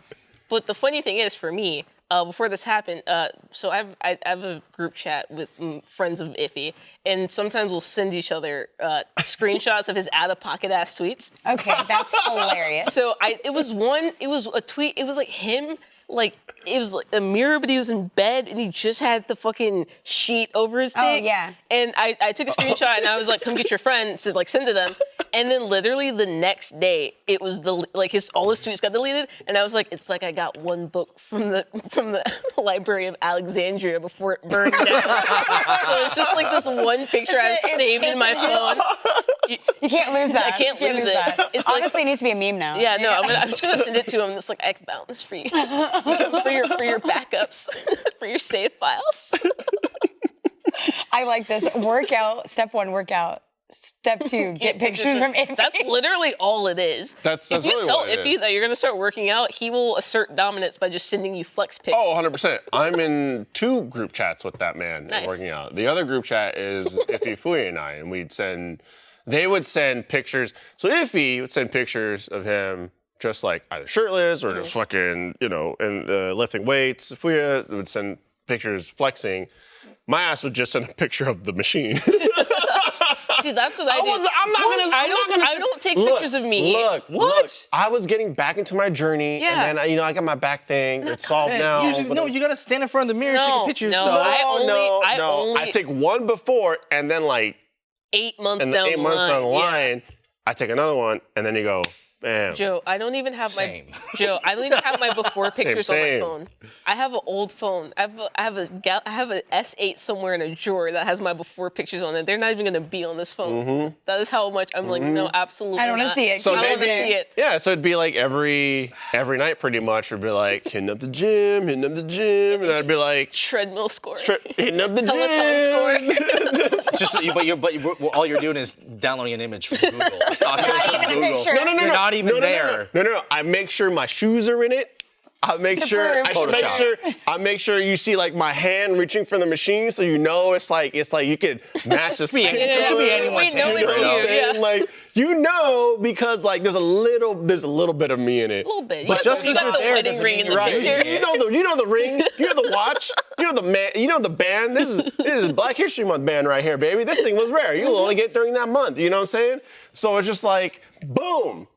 But the funny thing is, for me, before this happened, so I have a group chat with friends of Iffy, and sometimes we'll send each other screenshots of his out-of-pocket ass tweets. Okay, that's hilarious. So it was a tweet, it was like him, it was like a mirror, but he was in bed and he just had the fucking sheet over his dick. Oh, yeah. And I took a screenshot and I was like, come get your friend to send to them. And then literally the next day, it was all his tweets got deleted. And I was like, it's like I got one book from the Library of Alexandria before it burned down. So it's just like this one picture I've saved in my phone. You can't lose that. I can't lose it. That. It's like- Honestly, it needs to be a meme now. Yeah, no, I'm just gonna send it to him. It's like I found this for you, for your backups, for your save files. I like this. Workout. Step 1, workout. Step 2, get pictures from Iffy. That's literally all it is. That's if you really tell what it Iffy is. that you're gonna start working out, he will assert dominance by just sending you flex pics. Oh, 100%. I'm in 2 group chats with that man Nice. working out. The other group chat is Iffy, Fuya, and I, and they would send pictures. So Iffy would send pictures of him just like either shirtless or just fucking, and lifting weights. Fuya would send pictures flexing. My ass would just send a picture of the machine. See, that's what I do. I'm not gonna. I don't take pictures of me. Look, I was getting back into my journey, Yeah. and then I got my back thing. It's solved now. You gotta stand in front of the mirror and take a picture of No, yourself. I only- I take one before, and then like 8 months and down 8 the months line. down the Yeah. line, I take another one, and then you go, bam. Joe, I don't even have Same. I don't even have my before pictures on my same. phone. I have an old phone. I have a S8 somewhere in a drawer that has my before pictures on it. They're not even gonna be on this phone. Mm-hmm. That is how much I'm like, no, absolutely. I don't wanna not. see it. So I don't want to maybe- see it. Yeah, so it'd be like every night pretty much. It'd be like hitting up the gym, and I'd be like Treadmill score. hitting up the Peloton gym. But all you're doing is downloading an image from Google. Stock image not from even a Google. picture. No. You're not even there. No. I make sure my shoes are in it. I make To sure prove. I make sure you see like my hand reaching for the machine, so you know it's like you could match the skin It could be color. anyone's We know hand, it's bro. you. Yeah. Like because like there's a little bit of me in it. A little bit. But just you 'cause got you're the there wedding doesn't ring mean in the you're picture. using it. You know the ring, you know the watch, you know the man, you know the band. This is Black History Month band right here, baby. This thing was rare. You'll only get it during that month. You know what I'm saying? So it's just like boom,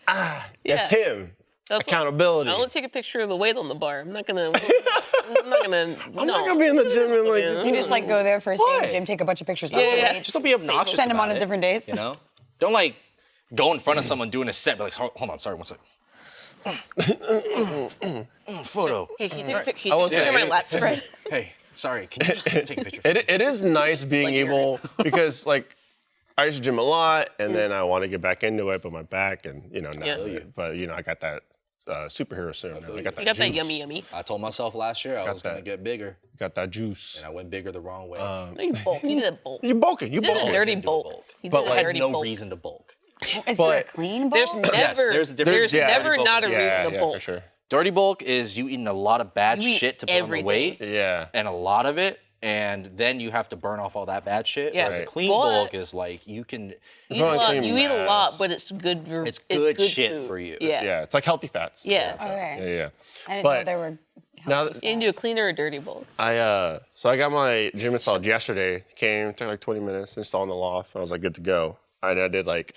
that's Yeah. him. That's Accountability. I only take a picture of the weight on the bar. I'm not gonna. I'm not gonna be in the gym and like. You just like go there first day in the gym, take a bunch of pictures. Yeah. Just don't be obnoxious. Send them on about to it, different days. You know, don't like go in front of someone doing a set. Be like, hold on, sorry, one sec. Photo. Hey, can you take a picture? I will Can you take a picture of say- my lat spread? Hey, sorry. Can you just take a picture? It is nice being Like able because like I used to gym a lot and then I want to get back into it, but my back and not Yeah. really. But I got that superhero serum. I got that. You got that juice. yummy. I told myself last year I was gonna that. get bigger, Got that juice. and I went bigger the wrong way. No, you bulk. You did a bulk. You bulking. You You did a bulking. dirty do a bulk. bulk. You But, did I a had dirty no bulk. reason to bulk. Is there a But- clean There's ball? never, Yes, there's a difference. there's Yeah, never dirty not a bulk. reason to Yeah, bulk. for sure. Dirty bulk is you eating a lot of bad You eat shit to put on the everything. weight, Yeah. and a lot of it, and then you have to burn off all that bad shit. Yeah. Whereas a Right. clean But- bulk is like you can. You eat a lot, clean you eat a lot, mass. but it's good. It's good shit food. for you. Yeah. Yeah. It's like healthy fats. Yeah. Okay. Yeah. I didn't know But there were. now healthy that- You can do a cleaner or dirty bulk. so I got my gym installed yesterday. Came, took like 20 minutes, installed in the loft. I was like good to go. And I did like,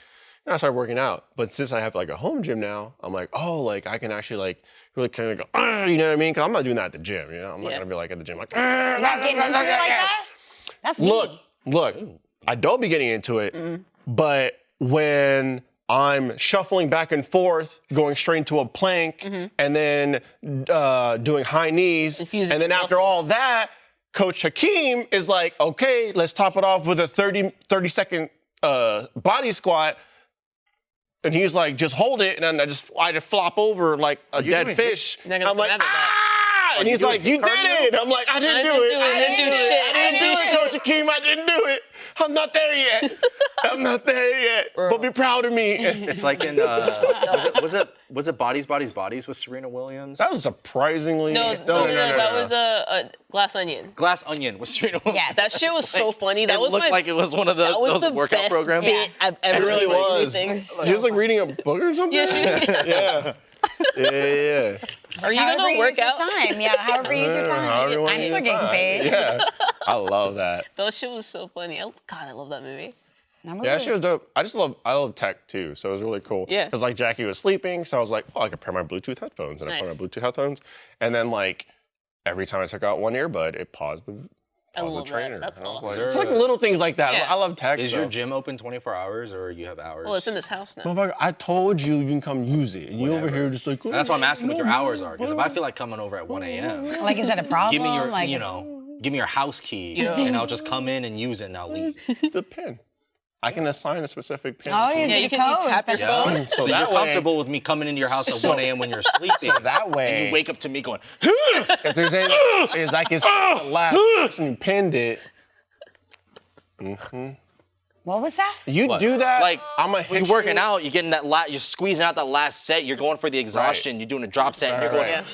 I started working out. But since I have like a home gym now, I'm like, oh, like I can actually like really kind of go, you know what I mean? Because I'm not doing that at the gym. I'm not Yeah. gonna be like at the gym like, You're not getting into it like that? That's me. Look, I don't be getting into it, Mm-hmm. but when I'm shuffling back and forth, going straight into a plank, and then doing high knees, Infusing and then your after all muscles. that, Coach Hakeem is like, okay, let's top it off with a 30-second body squat. And he's like, just hold it, and then I just flop over like a you're dead doing fish. You're not gonna I'm like, come out of that. ah! And he's doing like, you did cardio? it. I'm like, I didn't do didn't it. do it. I didn't do shit. I didn't do it, Coach Hakeem. I didn't do it. I'm not there yet. I'm not there yet. But be proud of me. It's like in was it Bodies with Serena Williams? That was surprisingly. No, that was a Glass Onion. Glass Onion with Serena Williams. Yes. That shit was so funny. That It was looked my, like it was one of that was those the workout best programs. bit I've ever It really seen. was. Anything. He was like reading a book or something. Yeah, she- Yeah. Yeah. Are you However gonna you work use your out? time. Yeah, however you use your time. However you wanna I'm use still your getting time. paid. Yeah. I love that. That shit was so funny. God, I love that movie. Yeah, she was dope. I love tech too, so it was really cool. Yeah. Because like Jackie was sleeping, so I was like, well, I could pair my Bluetooth headphones, and I put Nice. my Bluetooth headphones, and then like every time I took out one earbud, it paused the love that. trainer. That's And I was awesome. like, it's like little things like that. Yeah. I love tech. Is so. your gym open 24 hours or you have hours? Well, it's in this house now. Motherfucker, I told you you can come use it, and you over here just like. That's why I'm asking what your hours are. Because if I feel like coming over at 1 a.m., Like, is that a problem? give me your, like, give me your house key, and I'll just come in and use it, and I'll leave. the pin. I can assign a specific pin. Oh, to yeah, you. you can tap your phone. So So that you're way, comfortable with me coming into your house at 1 a.m. when you're sleeping. so that way, and you wake up to me going, if there's any, is I can see the last person who pinned it. what was that? You What? do that, Like, I'm gonna when hit you're working out, you're getting that you're squeezing out that last set, you're going for the exhaustion, you're doing a drop set, and you're going,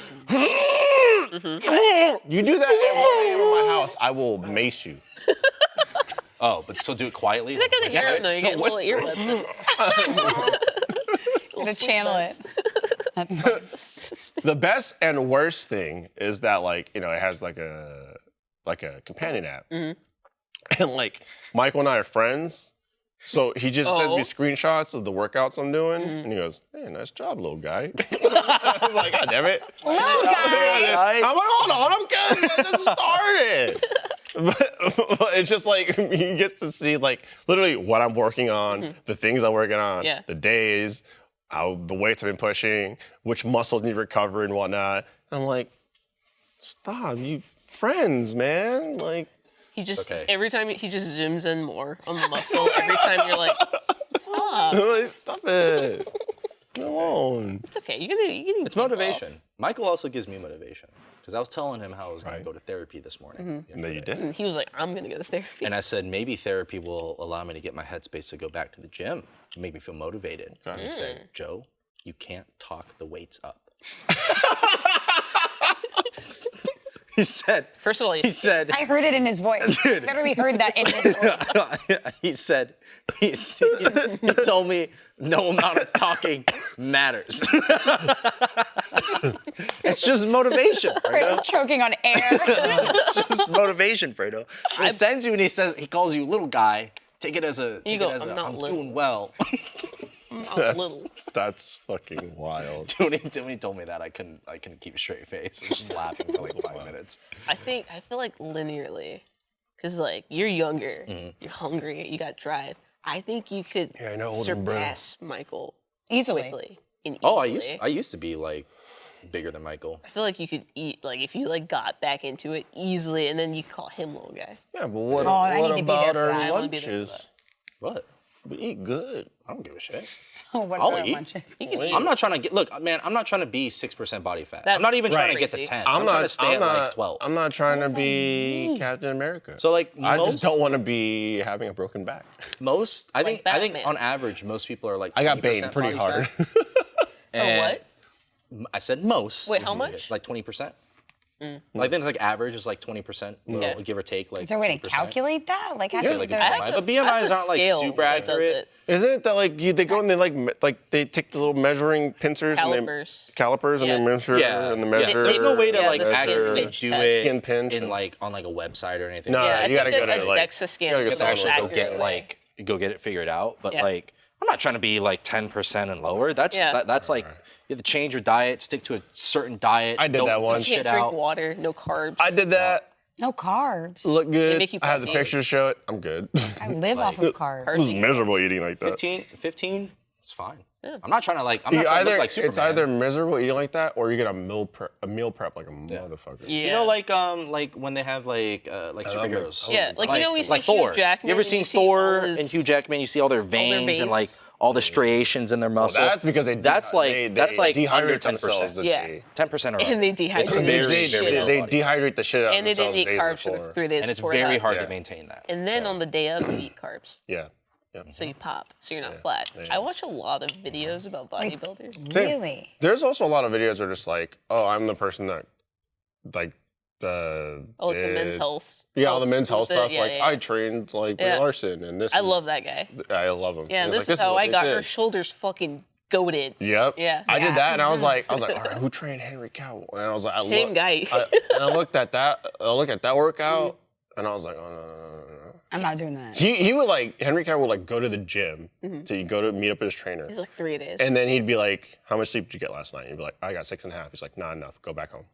Yeah. You do that at 1 a.m. in my house, I will mace you. oh, but so do it quietly. I got the Yeah, ear. No, it's you're still getting little whispering. earbuds in. To channel it. That's funny. The best and worst thing is that like, it has like a companion app. And like Michael and I are friends, So he just sends me Oh. screenshots of the workouts I'm doing, and he goes, "Hey, nice job, little guy." I was like, "God damn it!" Little guy. I'm like, "Hold on, I'm good. I just started." But it's just like he gets to see like literally what I'm working on, the things I'm working on, Yeah. the days, the weights I've been pushing, which muscles need recovery and whatnot. And I'm like, "Stop, you friends, man!" Like. He just Okay. every time he just zooms in more on the muscle. Every time you're like, stop. Stop it. Come on. It's okay. You can. It's motivation. Michael also gives me motivation because I was telling him how I was going to go to therapy this morning. And then you did. And he was like, I'm gonna go to therapy. And I said, maybe therapy will allow me to get my headspace to go back to the gym, make me feel motivated. And he said, Joe, you can't talk the weights up. He said, First of all, he said, I heard it in his voice. Dude. Literally heard that in his voice. he said, he told me no amount of talking matters. It's just motivation, Fredo's Fredo. choking on air. It's just motivation, Fredo. When he sends you and he calls you little guy, take it as a, You take go, it as "I'm a, not I'm little." doing well. I'm little. That's fucking wild. When he told me that, I couldn't keep a straight face. I was just laughing for like 5 minutes. I feel like linearly, because like you're younger, Mm-hmm. you're hungry, you got drive. I think you could Yeah, I know, older brother. surpass Michael Easily. quickly. And Oh, easily. I used to be like bigger than Michael. I feel like you could eat like if you like got back into it easily, and then you call him little guy. Yeah, but what, I what need to be there about for our that. I wanna be there for lunches? What? We eat good. I don't give a shit. What I'll are our eat. lunches? You can Wait. eat. I'm not trying to get. Look, man, I'm not trying to be 6% body fat. I'm That's not even trying to right. get to crazy. 10. I'm trying to stay at like 12. I'm not trying to does that be mean? Captain America. So like I most, just don't want to be having a broken back. I think Batman. on average most people are like. I got 20% Bane pretty body hard. fat. Or And what? I said most. Wait, how much? Like 20%. Like then it's like average is like 20%, Yeah. give or take. Like Is there a way to 2%. calculate that? Like, Yeah, like a they're BMI. But BMIs aren't like super accurate. Isn't it that like they go and they like they take the little measuring pincers Calipers. and Yeah. they measure Yeah, and the yeah. measure. There's no way to Yeah, like the skin accurately pinch do test. it Skin pinch in and- like on like a website or anything. No, like that. I you gotta think go to a like DEXA scan you gotta is go the to most Actually go accurate get way. like go get it figured out. But Yeah. like I'm not trying to be like 10% and lower. That's Yeah. that's like you have to change your diet, stick to a certain diet. I did don't that eat once. You shit can't drink out. water, no carbs. I did that. no carbs. Look good. make you I have the puffy. pictures to show it. I'm good. I live off of carbs. This is miserable eating like that. 15, it's fine. Yeah. I'm not trying to like I'm not You trying to either look like Superman. it's either miserable eating like that, or you get a meal prep like a motherfucker. Yeah. You know, like when they have like superheroes. Yeah, like, you know, we see like Hugh Thor. Jackman You ever and seen you see all Thor his- and Hugh Jackman? You see all their veins and like veins. all the striations in their muscle. That's because they that's like under dehydrate 10%. themselves. Yeah. 10% or And they dehydrate It's the very, shit very out. low they body. dehydrate the shit out And of they themselves didn't eat days carbs for before. the 3 days And it's before very that. hard Yeah. to maintain that. And then on the day of, you eat carbs. Yeah. Yeah. So you pop, so you're not flat. I watch a lot of videos about bodybuilders. Really? There's also a lot of videos that are just like, oh, I'm the person that like Oh, like the men's did- health. Yeah, all the men's health stuff. Yeah, like yeah. I trained like Brie Yeah. Larson, and this. I love that guy. I love him. Yeah, and He's this like, is how what I they got did. her shoulders fucking goated. Yep. Yeah. I Yeah. did that, and I was like, all right, who trained Henry Cavill? And I was like, Same guy. And I looked at that. I looked at that workout, and I was like, oh no. I'm not doing that. He would like Henry Cavill would like go to the gym to go to meet up with his trainer, He's like 3 days. and then he'd be like, how much sleep did you get last night? He'd be like, I got 6.5. He's like, not enough. Go back home.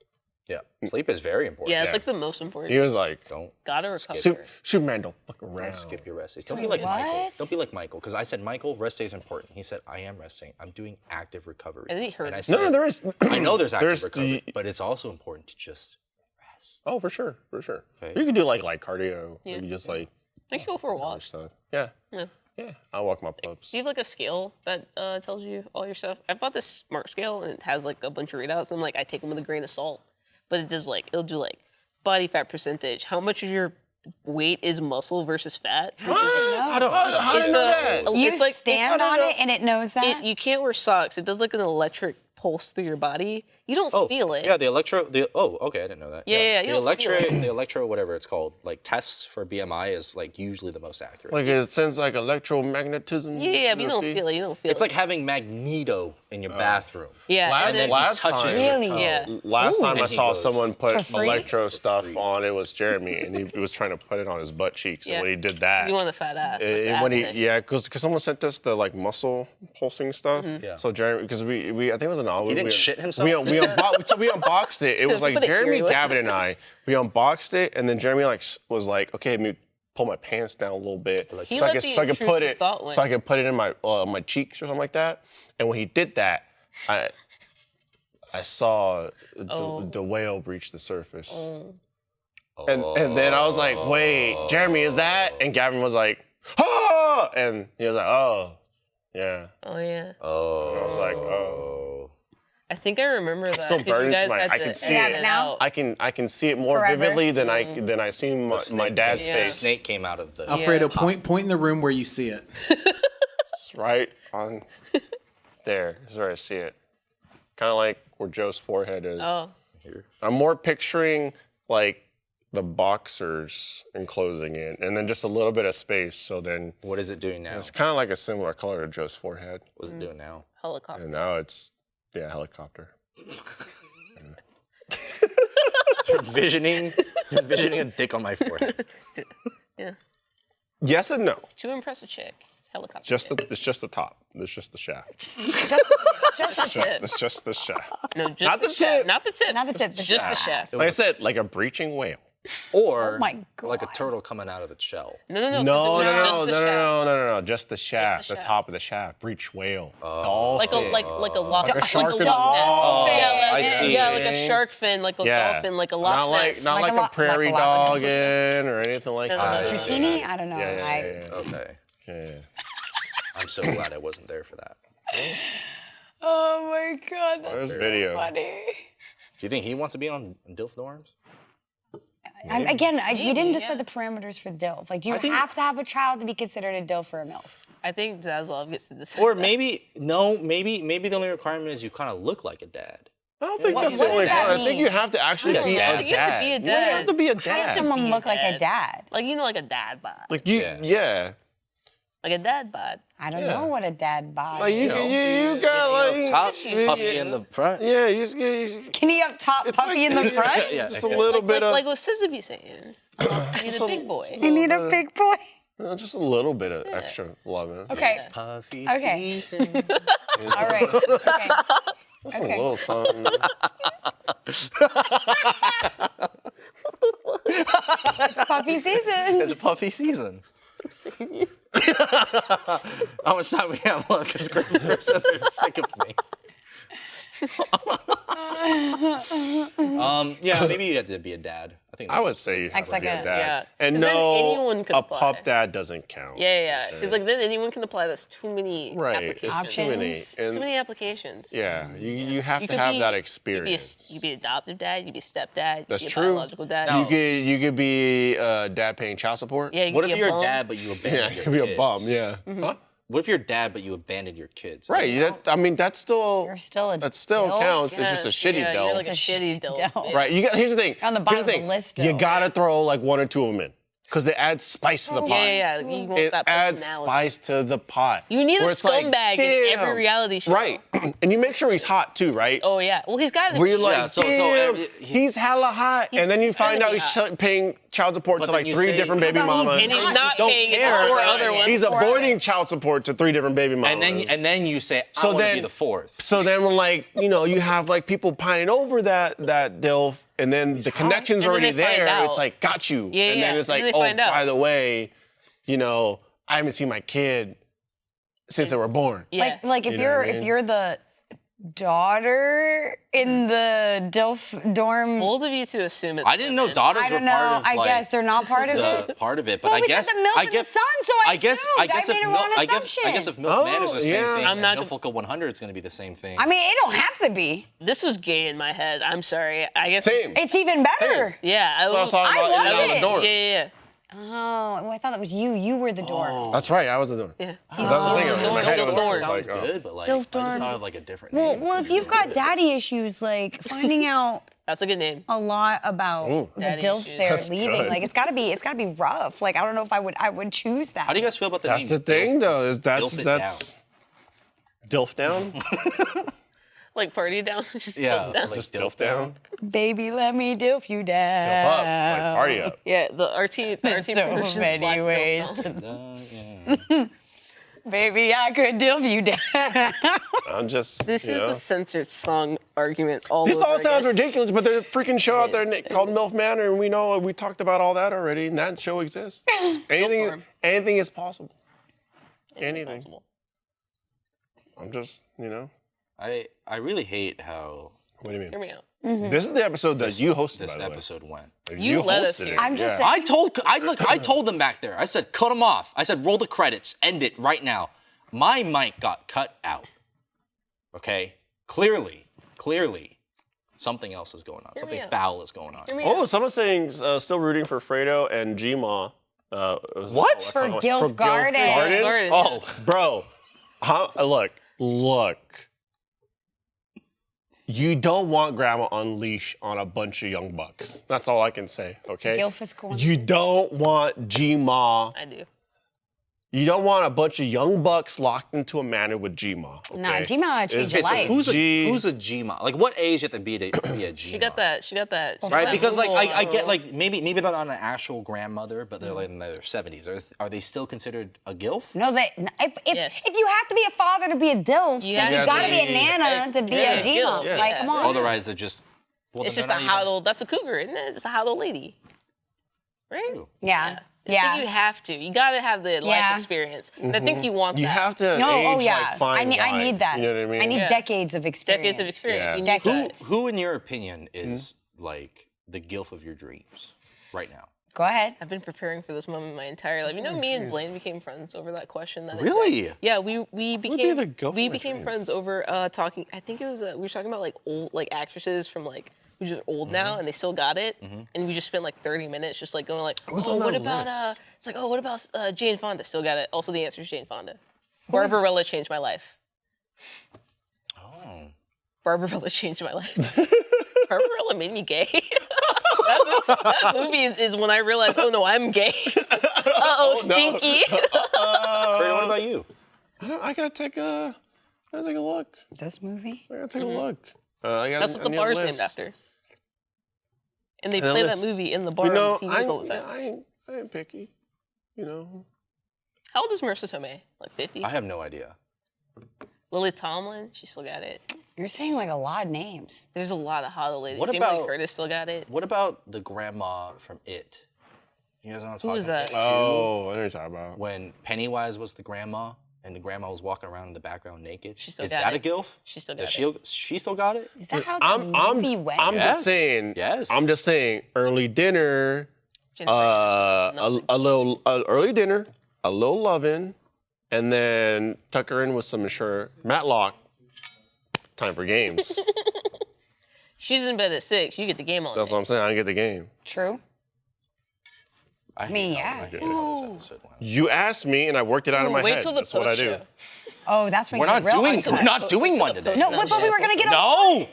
Yeah, sleep is very important. yeah, it's yeah. like the most important. He was like, Don't Gotta recover. Superman, don't fuck around. skip your rest days. Don't be Wait, like Michael. what? Don't be like Michael. Because I said, Michael, rest days are important. He said, I am resting. I'm doing active recovery. And then he hurt I himself. said, No, there is. I know there's active There's recovery, the- but it's also important to just rest. Oh, for sure. Okay. You could do like cardio. Yeah. You could just like I can go for a other walk. stuff. Yeah. Yeah. Yeah. I'll walk my pups. Do you have like a scale that tells you all your stuff? I bought this smart scale and it has like a bunch of readouts. I'm like, I take them with a grain of salt, but it does like it'll do like body fat percentage, how much of your weight is muscle versus fat. How do you It's know a- that? You It's like- stand on it and it knows that? You can't wear socks. It does like an electric pulse through your body, You don't feel it. Yeah, the electro. Okay, I didn't know that. Yeah, you The don't feel it. the electro, whatever it's called, like tests for BMI is like usually the most accurate. Like it sends like electromagnetism. Yeah, but you don't feel it. You don't feel It's it. like having Magneto in your bathroom. Yeah. Last, and then- last touches time, your Really? toe. Yeah. last time I And he saw goes, someone put "For free?" electro stuff on, it was Jeremy, and he was trying to put it on his butt cheeks. Yeah. And when he did that, You want a fat ass. like that, when he like- because someone sent us the like muscle pulsing stuff. Yeah. So Jeremy, because we I think it was an album. He didn't shit himself? We unboxed it. It was like Put it Jeremy, here. Gavin, and I. We unboxed it, and then Jeremy was like, okay, let me pull my pants down a little bit, He so I let could the so I could put intrusive it thought win. so I could put it in my cheeks or something like that. And when he did that, I saw the whale breach the surface. And then I was like, wait, Jeremy, is that? And Gavin was like, ah! And he was like, oh, yeah. Oh yeah. Oh. And I was like, oh. I think I remember that. still 'cause you burns guys my- had I to can see edit it now. out. I can see it more Forever. vividly than I seen my dad's Yeah. face. Snake came out of the. Alfredo, point in the room where you see it. It's right on there is where I see it. Kind of like where Joe's forehead is. Oh. I'm more picturing like the boxers enclosing it, and then just a little bit of space. So then What is it doing now? it's kind of like a similar color to Joe's forehead. What's it doing now? Helicopter. And now it's helicopter. Envisioning a dick on my forehead. Yeah. Yes and no. To impress a chick. Helicopter. It's just the top. It's just the shaft. Just the tip. It's just the shaft. No, just Not the shaft. tip. Not the tip. Not the tip, It's the just the shaft. shaft. Like I said, like a breaching whale. Or Oh my like a God. turtle coming out of its shell. No, 'cause it No, was just the shaft. no. Just the shaft, the shaft. top of the shaft. Breach whale. Like a lock. a shark like fin. a Oh, yeah, I like, see. yeah, like a shark fin, like a dolphin, like a Loch Not like Ness. not Like like, a a prairie like a lava- doggin or anything like that. Dratini? I don't know. Yeah. Okay. Yeah. I'm so glad I wasn't there for that. Oh my God, that's There's video. funny. Do you think he wants to be on Dilf Norms? We didn't yeah. decide the parameters for DILF. Like, do you think- have to have a child to be considered a DILF or a MILF? I think Zaslav gets to decide. Or that. maybe the only requirement is you kind of look like a dad. I don't think What- that's what the only does that part. I think mean? you have to actually Yeah, be dad. a You have to dad. be a You dad. have to be a How does dad. someone Be a look like a dad. dad? Like like a dad bod. Like you, Yeah. yeah. Like a dad bod. I don't Yeah. know what a dad bod Like you, is. you got like Top, puffy in the front. yeah, you Skinny up top, puffy in the front? Yeah. just a little bit of Like what SZA be saying. He's a big boy. You need a big boy. just a little bit of extra loving. Okay. Puffy Okay. season. All right. Okay. Just Okay. a little something. Puppy season. It's puffy season. How much time we have left? Because Griff are sick of me. Yeah, maybe you have to be a dad. I think I would say you have to be a X-second. dad. Yeah. And 'Cause then no, anyone could a apply. pup dad doesn't count. Yeah. Because like then anyone can apply. That's too many Right. applications. It's too many. Options. And Too many applications. yeah, you have You to could have be- that You experience. could be adoptive dad. You could be stepdad. That's you could be true. biological dad. You could be dad paying child support. Yeah. You What could if be a you're a bum. dad but you abandon Yeah, your you could be kids? a bum. Yeah. Mm-hmm. Huh? What if you're a dad but you abandon your kids? Right. I mean, that's still You're still a that still DILF? counts. It's just a shitty yeah, Dilf. You're like a It's a shitty shitty Dilf. Dilf. Right. Here's the thing. On the Here's bottom the of thing. the list You still. gotta throw like one or two of them in, because it adds spice to the pot. Yeah. You want It that adds personality. spice to the pot. You need a Where it's like, scumbag in every damn. reality show. Right. And you make sure he's hot too, right? Oh yeah. Well, he's got to. Where you're be. like, Yeah, so damn, every- he's hella hot. And then you find out really he's paying child support But to then like you 3 say- different baby How about mamas. and he's not don't paying it care. to 4 Right. other ones. He's avoiding child support to 3 different baby mamas. And then you say, I So want to then- be the fourth. So then when like, you have like people pining over that Dilf, and then the connection's And then already they find there. out. It's like, got you. Yeah, and then yeah. it's And like, then oh, they find out. by the way, I haven't seen my kid since they were born. Yeah. Like if You know you're what I mean? if you're the daughter in the DILF dorm, Bold of you to assume it's. I didn't know women. daughters I were don't know. part of I like, guess they're not part of it. the part of it, but Well, I we guess said the milk I and guess the sun, so I guess assumed. I if made a milk, wrong I guess assumption. if Milf Manor is the same yeah. thing, I'm not- then Milfoca 100 is going to be the same thing. I mean, it don't have to be. This was gay in my head. I'm sorry. I guess. Same. It's even better. Yeah. So I was talking I about in and out of wasn't. the dorm. Yeah. Oh, I thought that was you. You were the door. That's right. I was the door. Yeah. That was the thing. In my head, it was Dilf like, Sounds good, but like, Dilf I just Dorns. thought of like a different Well, name. well, if you've got daddy issues, like finding out That's a good name. a lot about Ooh. the Daddy Dilfs issues. they're That's leaving, good. like it's gotta be rough. Like I don't know if I would choose that. How do you guys feel about the That's name? the thing, Dilf? though. Is Dilf it that's Dilf down? Like party down. Just Yeah, Dilf down. like Just Dilf down? Baby, let me Dilf you down. Dilf up. Like party up. Yeah, our team There's so version many Black Dilf ways down. to. Baby, I could Dilf you down. I'm just, This you is know. the censored song argument all This over all sounds again. ridiculous, but there's a freaking show out there called Milf Manor, and we talked about all that already, and that show exists. Farm. Anything is possible. Anything. Possible. I'm just, you know. I really hate how What do you Hear mean? me out. This is the episode that you hosted, this by the way. episode went. You let us hosted here. it, I'm just yeah. saying. I told them back there. I said, cut them off. I said, roll the credits. End it right now. My mic got cut out. Okay? Clearly, something else is going on. me Something out. foul is going on. Hear me Oh, out. someone's saying still rooting for Fredo and Gma. What? For Gilf Garden. Garden. Oh, Bro, look. You don't want Grandma Unleash on a bunch of young bucks. That's all I can say, okay? Gilf is cool. You don't want Gma. I do. You don't want a bunch of young bucks locked into a manor with Gma. Okay? Nah, Gma changed your It's- life. who's G- a Gma? Like, what age you have to be to be a Gma? She got that. She got that Right, because like I Google, get like maybe they're not an actual grandmother, but they're like in their 70s. Are they still considered a Gilf? No, if Yes. you have to be a father to be a Dilf, You then have you to gotta be- be a nana to be yeah, a Gma. Gilf, yeah. Like, come on. Otherwise, they're just. Well, It's then just a they're not even- hodl. That's a cougar, isn't it? Just a hodl lady, right? True. Yeah. I think you have to. You gotta have the life Yeah. experience. And I think you want You that. have to No, age oh yeah. like fine I wine. need that. You know what I mean? I need Yeah. decades of experience. Decades of experience. Yeah. You need Decades. that. Who, in your opinion, is like the Gilf of your dreams right now? Go ahead. I've been preparing for this moment my entire life. You know, me and Blaine became friends over that question. That Really? exact- Yeah, we became the Gilf we of became dreams? friends over talking. I think it was we were talking about like old actresses from like who's just old now and they still got it. And we just spent like 30 minutes just like going like, was oh, on what that about list? it's like, oh, what about Jane Fonda? Still got it. Also, the answer is Jane Fonda. Barbarella changed my life. Oh. Barbarella changed my life. Barbarella made me gay. that movie is when I realized, oh no, I'm gay. Uh-oh, stinky. Fredo, what about you? I gotta take a look. This movie? I gotta take a look. I gotta, That's what the I need a bar's named list. after. And they And a play that list. movie in the bar You know, on TVs all the time. I ain't picky. You know. How old is Marissa Tomei? Like 50? I have no idea. Lily Tomlin, she still got it. You're saying like a lot of names. There's a lot of hot old ladies. What Jamie Lee about- Curtis still got it. What about the grandma from It? You guys know what I'm talking Who was about? that? Oh, I know what you're talking about. When Pennywise was the grandma and the grandma was walking around in the background naked. She still Is got that it. a Gilf? She still Does got it. she still got it? Is that how the movie went? I'm Yes. just saying. Yes. I'm just saying. Early dinner. Jennifer Aniston, A little early dinner, a little loving, and then tuck her in with some Matlock. Time for games. She's in bed at 6. You get the game on. That's what I'm saying. I get the game. True. I mean, hate how yeah. this episode went. You asked me, and I worked it out in my Wait head. till the That's what I post do. show. Oh, that's when We're you not get real doing. onto We're it. not doing one today. No, but we were gonna get a.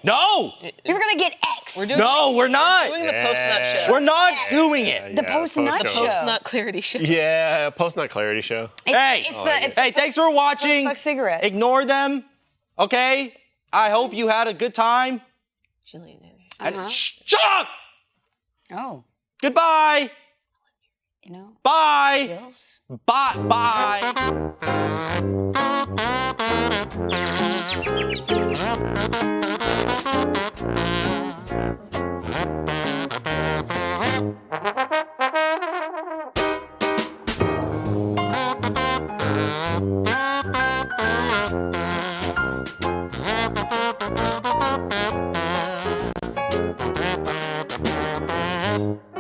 No. We were gonna get X. We're doing, No, we're not. doing the post nut show. We're not doing it. The post-nut post show. Post nut clarity show. Yeah, post nut clarity show. Hey. It's Hey, thanks for watching. Fuck cigarette. Ignore them. Okay. I hope you had a good time. Jillian. And shut up. Oh, Goodbye. you know. Bye. Bills. Bye. Bye. Thank you.